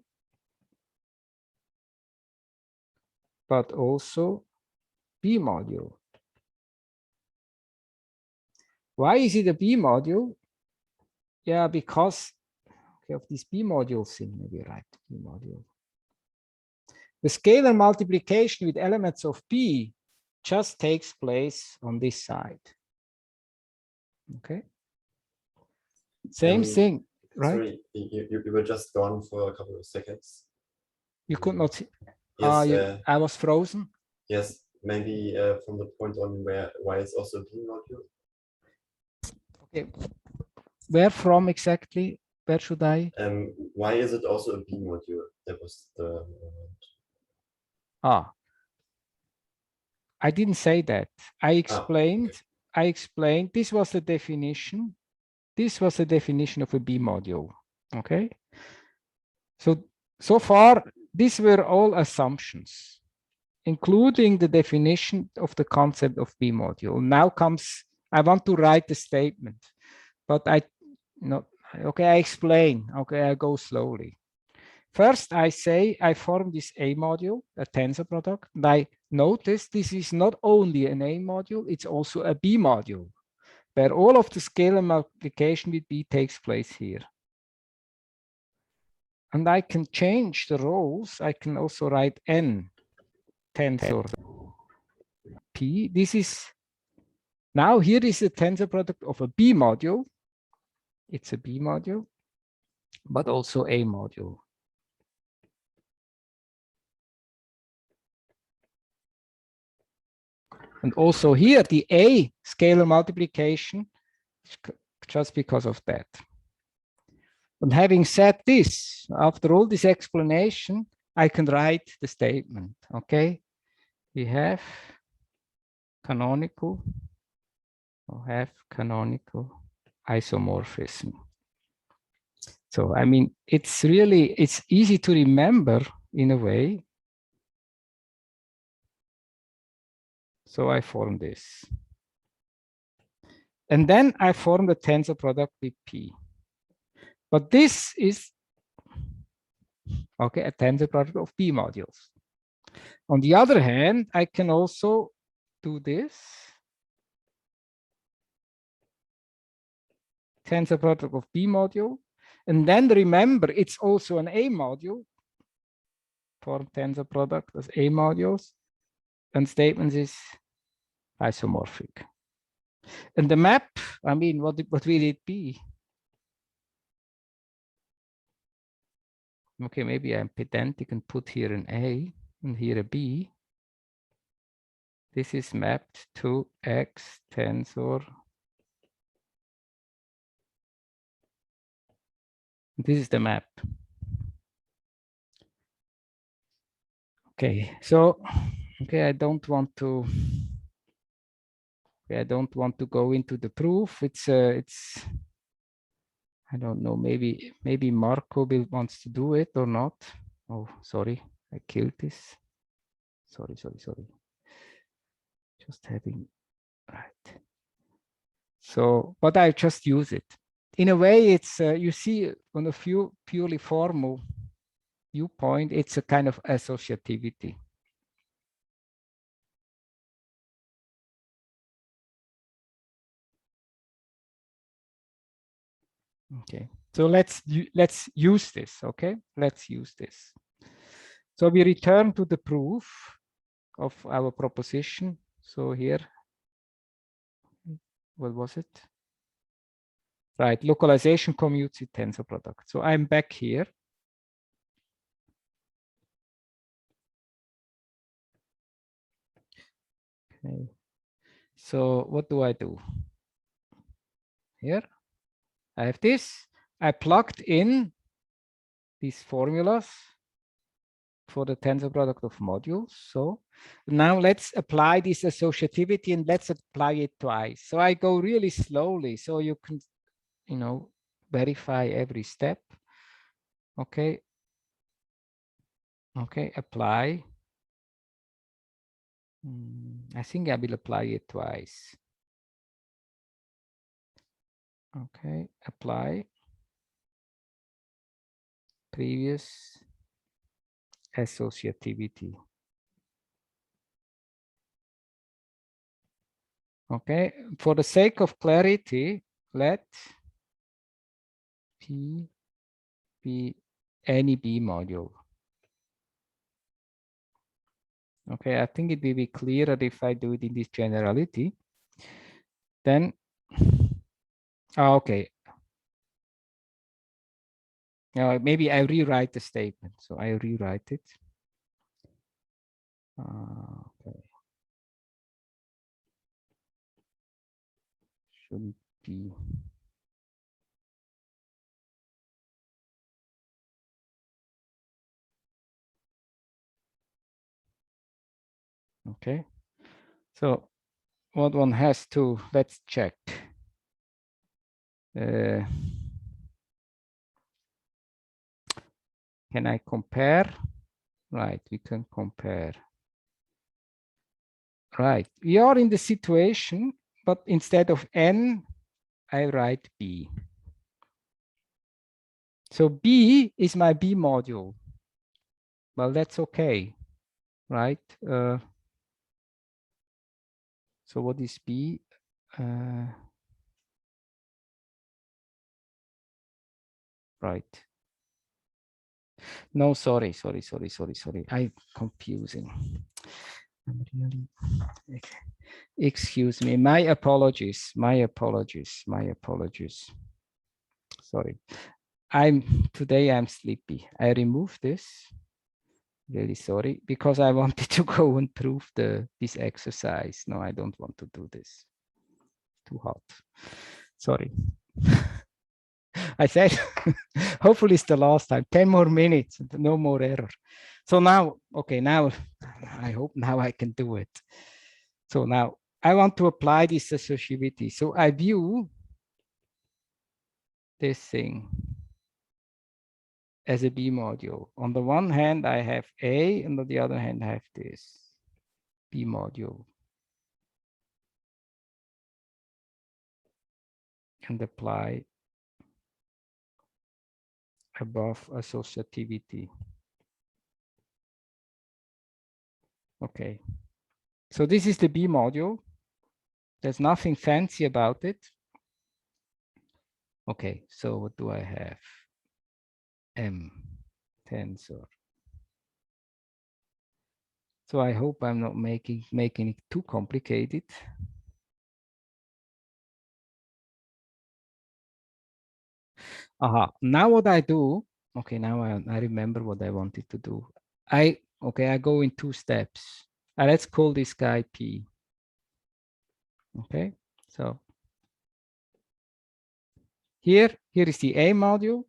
[SPEAKER 1] but also B module. Why is it a B module? Yeah, because okay, of this B module thing, maybe write B module. The scalar multiplication with elements of B just takes place on this side. Okay. Same thing, right?
[SPEAKER 2] Sorry, you were just gone for a couple of seconds.
[SPEAKER 1] You could not see.
[SPEAKER 2] Yes,
[SPEAKER 1] I was frozen.
[SPEAKER 2] yes, maybe from the point on why it's also a B module.
[SPEAKER 1] Okay. Where from exactly? Where should I?
[SPEAKER 2] Why is it also a B module? That was the.
[SPEAKER 1] I didn't say that. I explained.
[SPEAKER 2] Okay.
[SPEAKER 1] I explained. This was the definition. This was the definition of a B module. Okay. So far, these were all assumptions, including the definition of the concept of B module. Now comes, I want to write the statement, but I explain. Okay, I go slowly. First, I say I form this A module, a tensor product, and I notice this is not only an A module, it's also a B module, where all of the scalar multiplication with B takes place here. And I can change the roles. I can also write N tensor P. This is, now here is the tensor product of a B module. It's a B module, but also A module. And also here, the A scalar multiplication, just because of that. And having said this, after all this explanation, I can write the statement, okay? We have canonical isomorphism. So, I mean, it's easy to remember in a way. So I form this. And then I form the tensor product with P. But this is, okay, a tensor product of P modules. On the other hand, I can also do this. Tensor product of P module. And then remember, it's also an A module. Form tensor product as A modules. And statements is isomorphic. And the map, I mean, what will it be? Okay, maybe I'm pedantic and put here an A and here a B. This is mapped to X tensor. This is the map. Okay, so okay, I don't want to go into the proof. It's I don't know, maybe Marco wants to do it or not. Oh, sorry, I killed this. Sorry. Just having, right. So, but I just use it. In a way, it's, you see, on a few purely formal viewpoint, it's a kind of associativity. Okay, so let's use this, okay? Let's use this. So we return to the proof of our proposition. So here, what was it? Right, localization commutes with tensor product. So I'm back here. Okay. So what do I do? Here, I have this. I plugged in these formulas for the tensor product of modules. So now let's apply this associativity and let's apply it twice. So I go really slowly so you can, you know, verify every step. Okay. Okay, apply. I think I will apply it twice. Okay, apply. Previous associativity. Okay, for the sake of clarity, let P be any B module. Okay, I think it will be clearer if I do it in this generality. Then, okay. Now maybe I rewrite the statement. So I rewrite it. Okay. Should be. Okay. So what one has to, let's check. Can I compare? Right, we can compare. Right, we are in the situation, but instead of N, I write B. So B is my B module. Well, that's okay, right? So what is B? Right. No, sorry. I'm confusing. I'm really, excuse me. My apologies. Sorry. Today I'm sleepy. I removed this. Really sorry, because I wanted to go and prove this exercise. No, I don't want to do this. Too hot. Sorry. I said, hopefully it's the last time. 10 more minutes, no more error. So now, okay, now I hope now I can do it. So now I want to apply this associativity. So I view this thing. as a B module. On the one hand, I have A, and on the other hand, I have this B module. And apply above associativity. Okay, so this is the B module. There's nothing fancy about it. Okay, so what do I have? M tensor. So I hope I'm not making it too complicated. Aha, now what I do, okay, now I remember what I wanted to do. I go in 2 steps. Let's call this guy P. Okay, so here is the A module.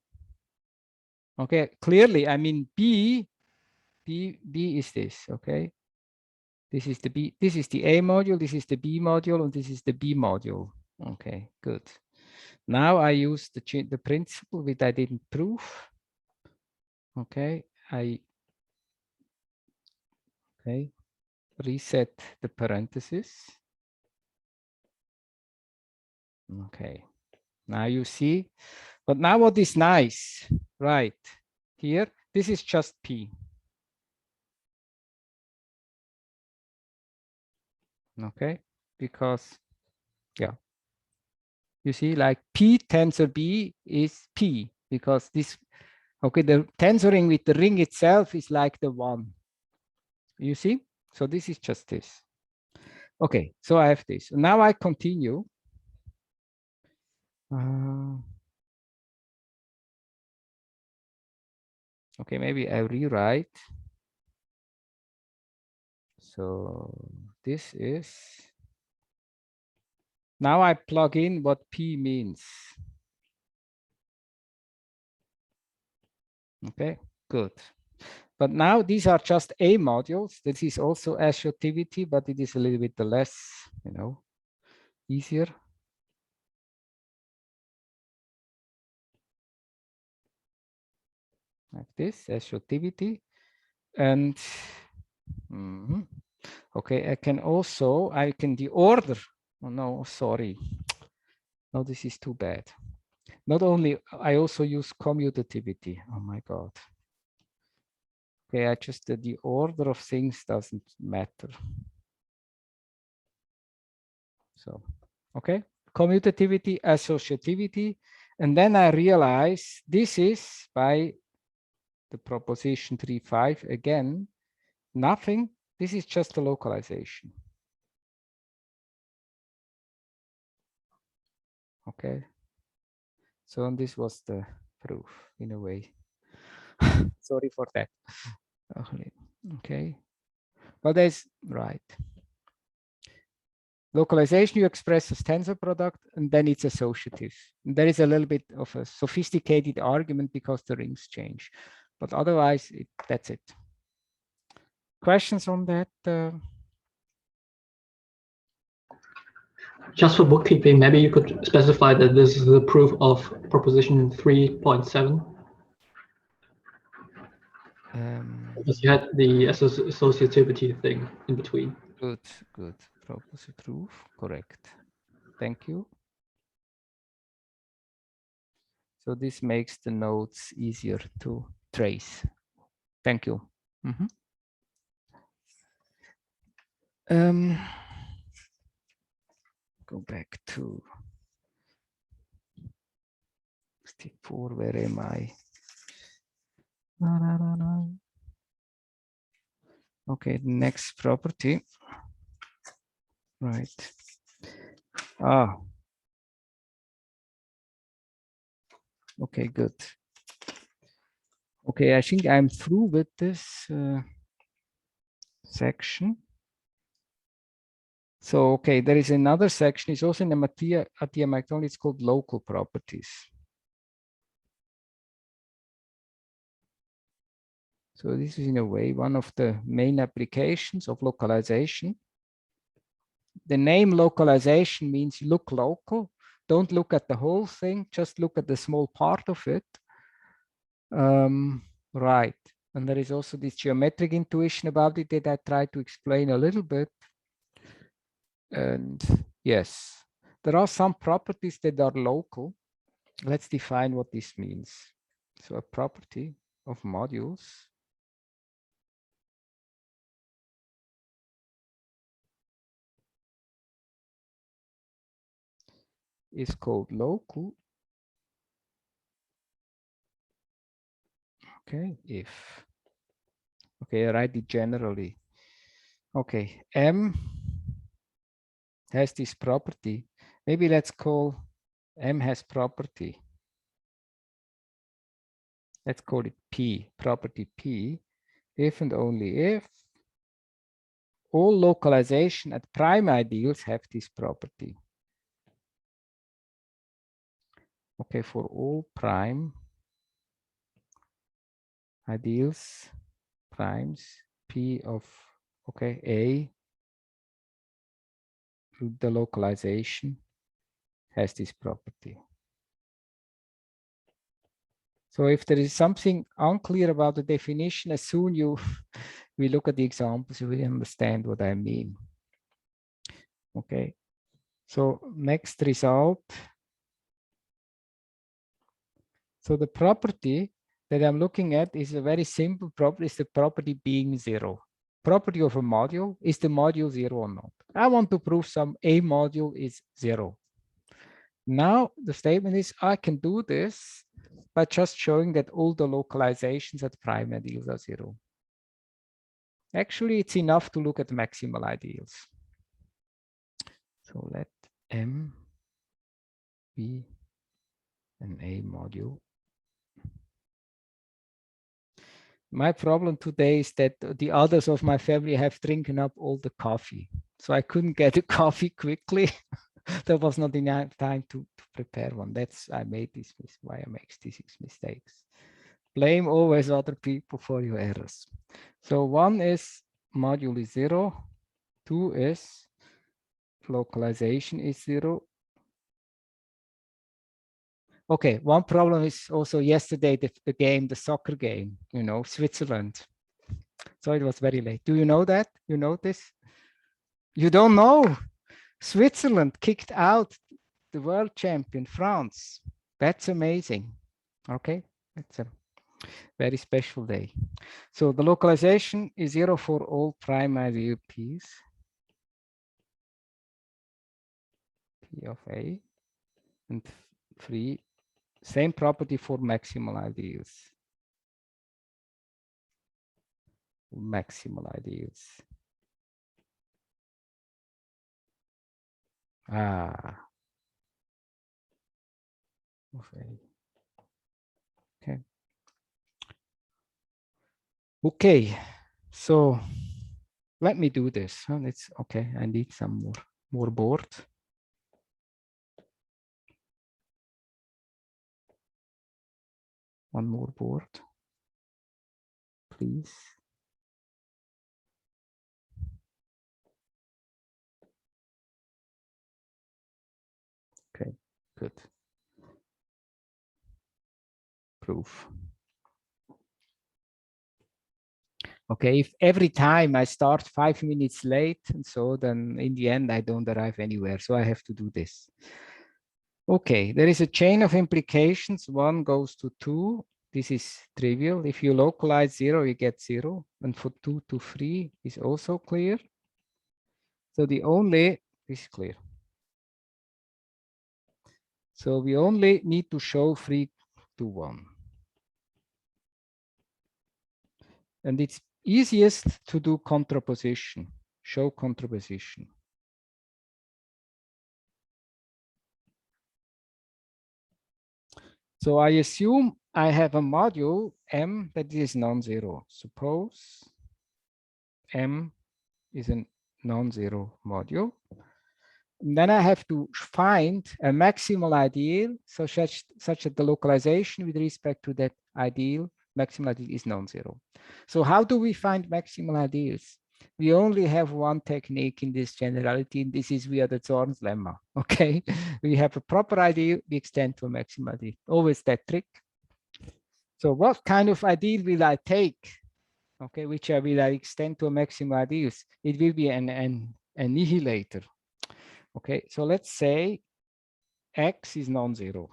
[SPEAKER 1] Okay, clearly, I mean, B is this, okay? This is the B, this is the A module, this is the B module, and this is the B module. Okay, good. Now I use the principle which I didn't prove. Okay, reset the parentheses. Okay, now you see, but now what is nice, right? Here, this is just P. Okay, because, yeah, you see, like P tensor B is P because this, okay, the tensoring with the ring itself is like the 1. You see? So this is just this. Okay, so I have this. Now I continue. Okay, maybe I rewrite. So this is, now I plug in what P means. Okay, good. But now these are just A modules. This is also associativity, but it is a little bit less, easier. Like this, associativity. And okay, I can the order. Oh no, sorry. No, this is too bad. Not only, I also use commutativity. Oh my God. Okay, the order of things doesn't matter. So, okay, commutativity, associativity. And then I realize this is by the proposition 3.5 again, nothing. This is just a localization. Okay. So and this was the proof in a way. Sorry for that. Okay. But there's right. Localization you express as tensor product, and then it's associative. And there is a little bit of a sophisticated argument because the rings change. But otherwise, that's it. Questions on that?
[SPEAKER 4] Just for bookkeeping, maybe you could specify that this is the proof of proposition 3.7. Because you had the associativity thing in between.
[SPEAKER 1] Good. Proposition proof, correct. Thank you. So this makes the nodes easier to trace. Thank you. Go back to step 4. Where am I? Okay, next property. Right. Okay, good. Okay, I think I'm through with this section. So, okay, there is another section. It's also in the Attia Macdonald. It's called local properties. So this is in a way one of the main applications of localization. The name localization means look local. Don't look at the whole thing, just look at the small part of it. Right. And there is also this geometric intuition about it that I try to explain a little bit. And yes, there are some properties that are local. Let's define what this means. So a property of modules is called local. Okay, if. Okay, I write it generally. Okay, M has this property. Maybe let's call M has property. Let's call it P, property P, if and only if all localization at prime ideals have this property. Okay, for all prime ideals, primes, P of, okay, A, the localization has this property. So if there is something unclear about the definition, as soon we look at the examples, you will understand what I mean. Okay, so next result. So the property that I'm looking at is a very simple property, is the property being zero. Property of a module, is the module zero or not? I want to prove some A module is zero. Now the statement is I can do this by just showing that all the localizations at prime ideals are zero. Actually, it's enough to look at maximal ideals. So let M be an A module. My problem today is that the others of my family have drinking up all the coffee. So I couldn't get a coffee quickly. There was not enough time to prepare one. That's I made this why I make these mistakes. Blame always other people for your errors. So one is module is zero, two is localization is zero. Okay, one problem is also yesterday the game, the soccer game, you know, Switzerland. So it was very late. Do you know that? You know this? You don't know? Switzerland kicked out the world champion, France. That's amazing. Okay, it's a very special day. So the localization is zero for all prime ideal P's. P of A and 3. Same property for maximal ideals. Maximal ideals. Ah. Of A. Okay. Okay. So let me do this. It's okay. I need some more board. One more board, please. Okay, good. Proof. Okay, if every time I start 5 minutes late, and so then in the end, I don't arrive anywhere. So I have to do this. Okay, there is a chain of implications. 1 goes to 2. This is trivial. If you localize 0, you get 0. And for 2 to 3 is also clear. So this is clear. So we only need to show 3 to 1. And it's easiest to do contraposition, show contraposition. So I assume I have a module M that is non-zero. Suppose M is a non-zero module. And then I have to find a maximal ideal such that the localization with respect to that ideal, maximal ideal is non-zero. So how do we find maximal ideals? We only have one technique in this generality, and this is via the Zorn's lemma. Okay, we have a proper ideal, we extend to a maximal ideal. Always that trick. So what kind of ideal will I take? Okay, which I will extend to a maximal ideals? It will be an annihilator. Okay, so let's say X is non-zero.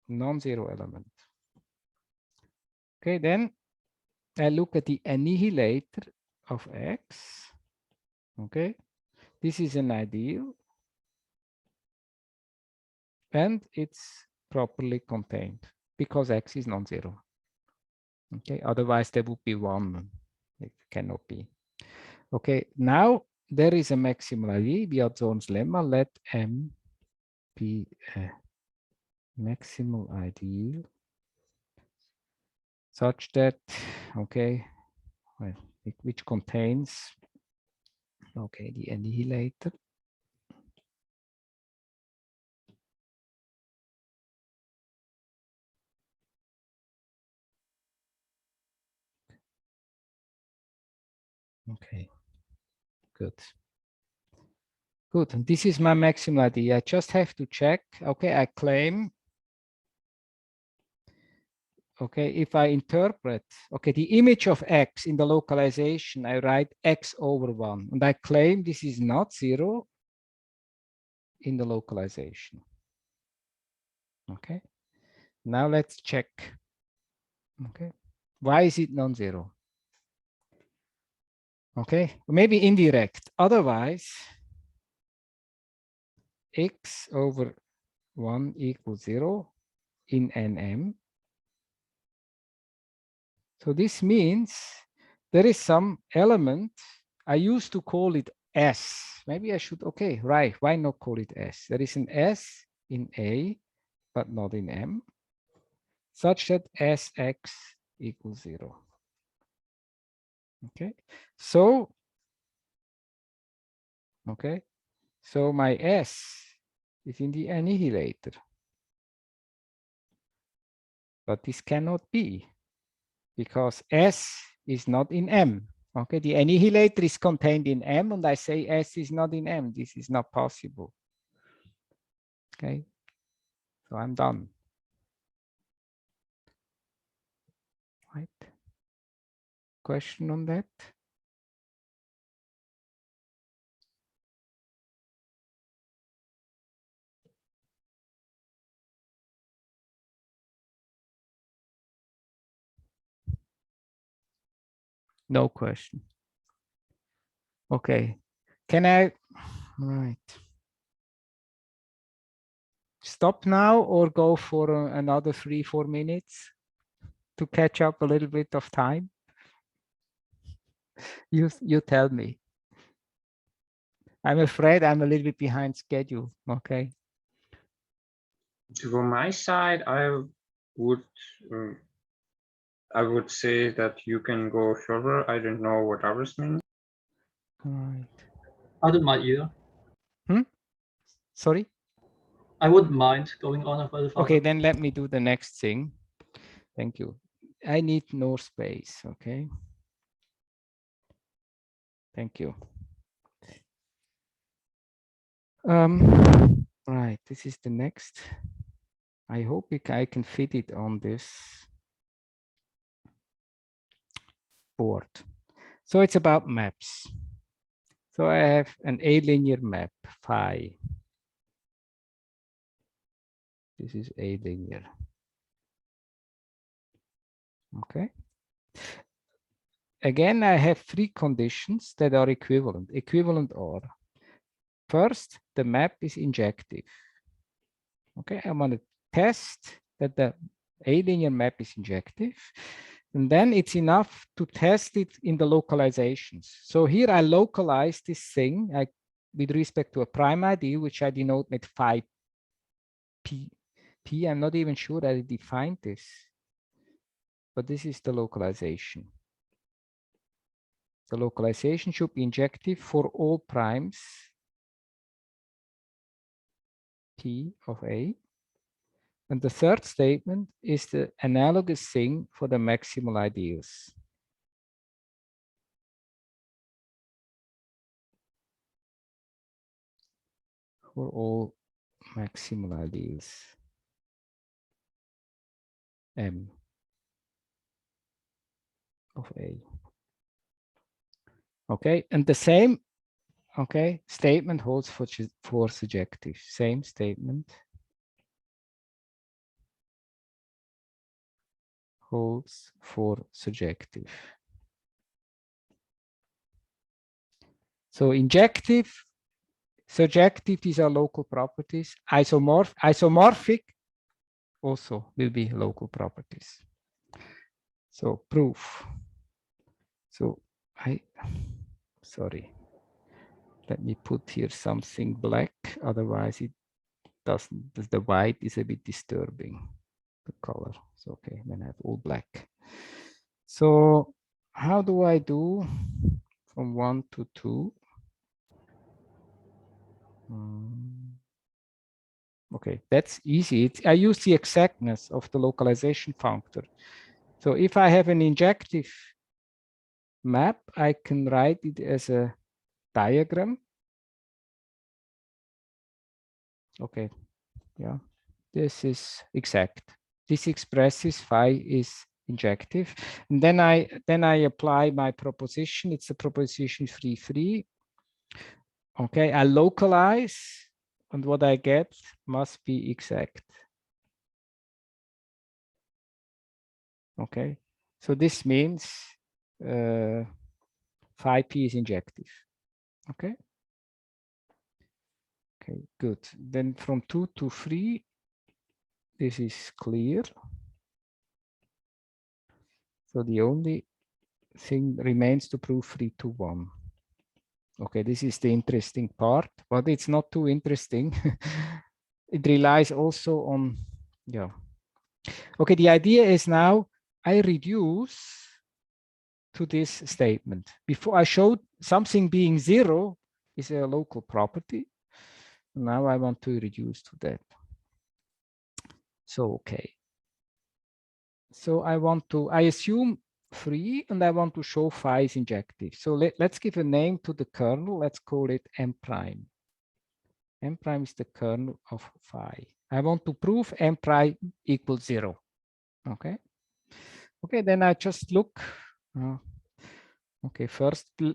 [SPEAKER 1] Non-zero element. Okay, then I look at the annihilator of X. Okay, this is an ideal and it's properly contained because X is non-zero. Okay, otherwise there would be one. It cannot be. Okay, now there is a maximal ideal via Zorn's lemma. Let M be a maximal ideal such that, okay, well, which contains, okay, the annihilator. Okay, good. Good, and this is my maximal ideal. I just have to check, okay, I claim, okay, if I interpret, okay, the image of X in the localization, I write X over 1, and I claim this is not 0 in the localization. Okay, now let's check. Okay, why is it non-zero? Okay, maybe indirect. Otherwise, X over 1 equals 0 in NM. So this means there is some element. I used to call it S. Maybe I should, okay, right. Why not call it S? There is an S in A, but not in M, such that Sx equals 0. Okay, so, okay, so my S is in the annihilator. But this cannot be because S is not in M. Okay, the annihilator is contained in M, and I say S is not in M. This is not possible. Okay, so I'm done. Right? Question on that? No question. Okay, can I, right, stop now or go for another 3-4 minutes to catch up a little bit of time? You tell me. I'm afraid I'm a little bit behind schedule. Okay.
[SPEAKER 3] From my side, would uh, I would say that you can go further. I don't know what others mean.
[SPEAKER 1] Right.
[SPEAKER 4] I don't mind either.
[SPEAKER 1] Sorry.
[SPEAKER 4] I wouldn't mind going on a further.
[SPEAKER 1] Okay, then let me do the next thing. Thank you. I need more space. Okay. Thank you. Right. This is the next. I hope I can fit it on this board. So it's about maps. So I have an A-linear map, phi. This is A-linear. Okay. Again, I have 3 conditions that are equivalent. Equivalent are, first, the map is injective. Okay, I want to test that the A-linear map is injective. And then it's enough to test it in the localizations. So here I localize this thing with respect to a prime ideal, which I denote with phi p. I'm not even sure that I defined this, but this is the localization. The localization should be injective for all primes P of A. And the third statement is the analogous thing for the maximal ideals. For all maximal ideals. M of A. Okay, and the same, okay, statement holds for surjective. Same statement holds for surjective. So injective, surjective, these are local properties. Isomorphic also will be local properties. So proof. So sorry, let me put here something black, otherwise it doesn't, the white is a bit disturbing, the color. So okay, then I have all black. So how do I do from 1 to 2? Okay, that's easy. I use the exactness of the localization functor. So if I have an injective map, I can write it as a diagram. Okay, yeah, this is exact. This expresses phi is injective. And then I apply my proposition. It's a proposition free. Okay, I localize, and what I get must be exact. Okay, so this means phi p is injective. Okay. Okay, good. Then from 2 to 3, this is clear. So the only thing remains to prove 3 to 1. Okay, this is the interesting part, but it's not too interesting. It relies also on, yeah. Okay, the idea is now I reduce to this statement. Before I showed something being 0 is a local property. Now I want to reduce to that. So, okay. So I assume 3 and I want to show phi is injective. So let's give a name to the kernel. Let's call it M prime. M prime is the kernel of phi. I want to prove M prime equals 0. Okay. Okay, then I just look. Okay,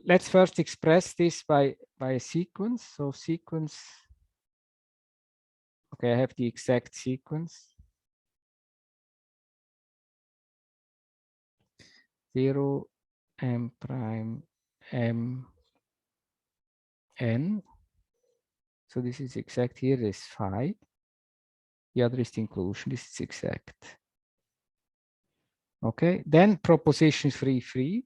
[SPEAKER 1] let's first express this by a sequence. So sequence. Okay, I have the exact sequence. 0 M prime M N. So this is exact. Here is phi. The other is the inclusion. This is exact. Okay, then proposition free.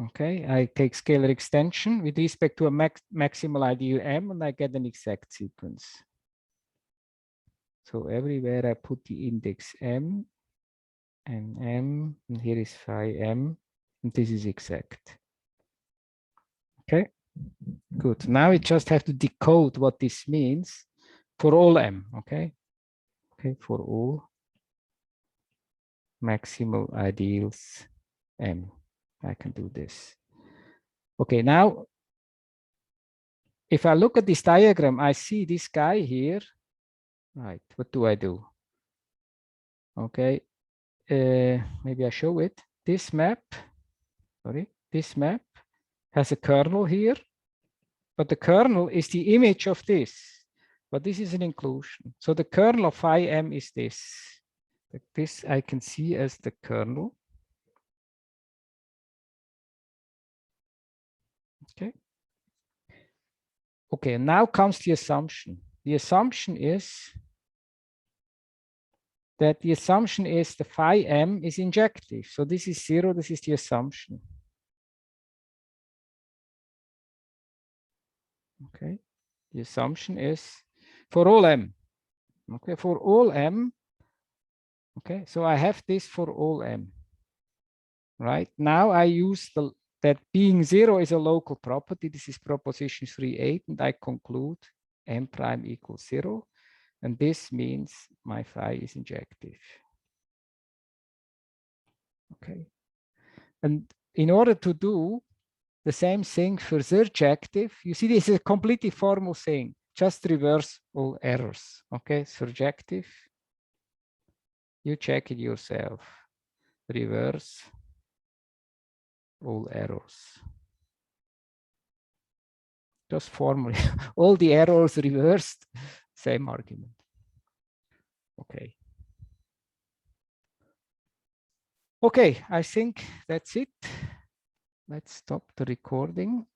[SPEAKER 1] Okay, I take scalar extension with respect to a maximal ideal M and I get an exact sequence. So everywhere I put the index M and M, and here is phi M, and this is exact. Okay, good. Now we just have to decode what this means for all M, okay? Okay, for all maximal ideals M. I can do this. Okay, now, if I look at this diagram, I see this guy here. Right, what do I do? Okay, maybe I show it. This map, this map has a kernel here, but the kernel is the image of this, but this is an inclusion. So the kernel of phi M is this. This I can see as the kernel. Okay. Okay, now comes the assumption. The assumption is that the phi M is injective. So this is 0, this is the assumption. Okay, the assumption is for all M. Okay, for all M. Okay, so I have this for all M. Right, now I use that being 0 is a local property. This is proposition 3.8, and I conclude M prime equals 0. And this means my phi is injective. Okay. And in order to do the same thing for surjective, you see this is a completely formal thing. Just reverse all errors. Okay, surjective. You check it yourself. Reverse all errors. Just formally, all the errors reversed, same argument. Okay. Okay, I think that's it. Let's stop the recording.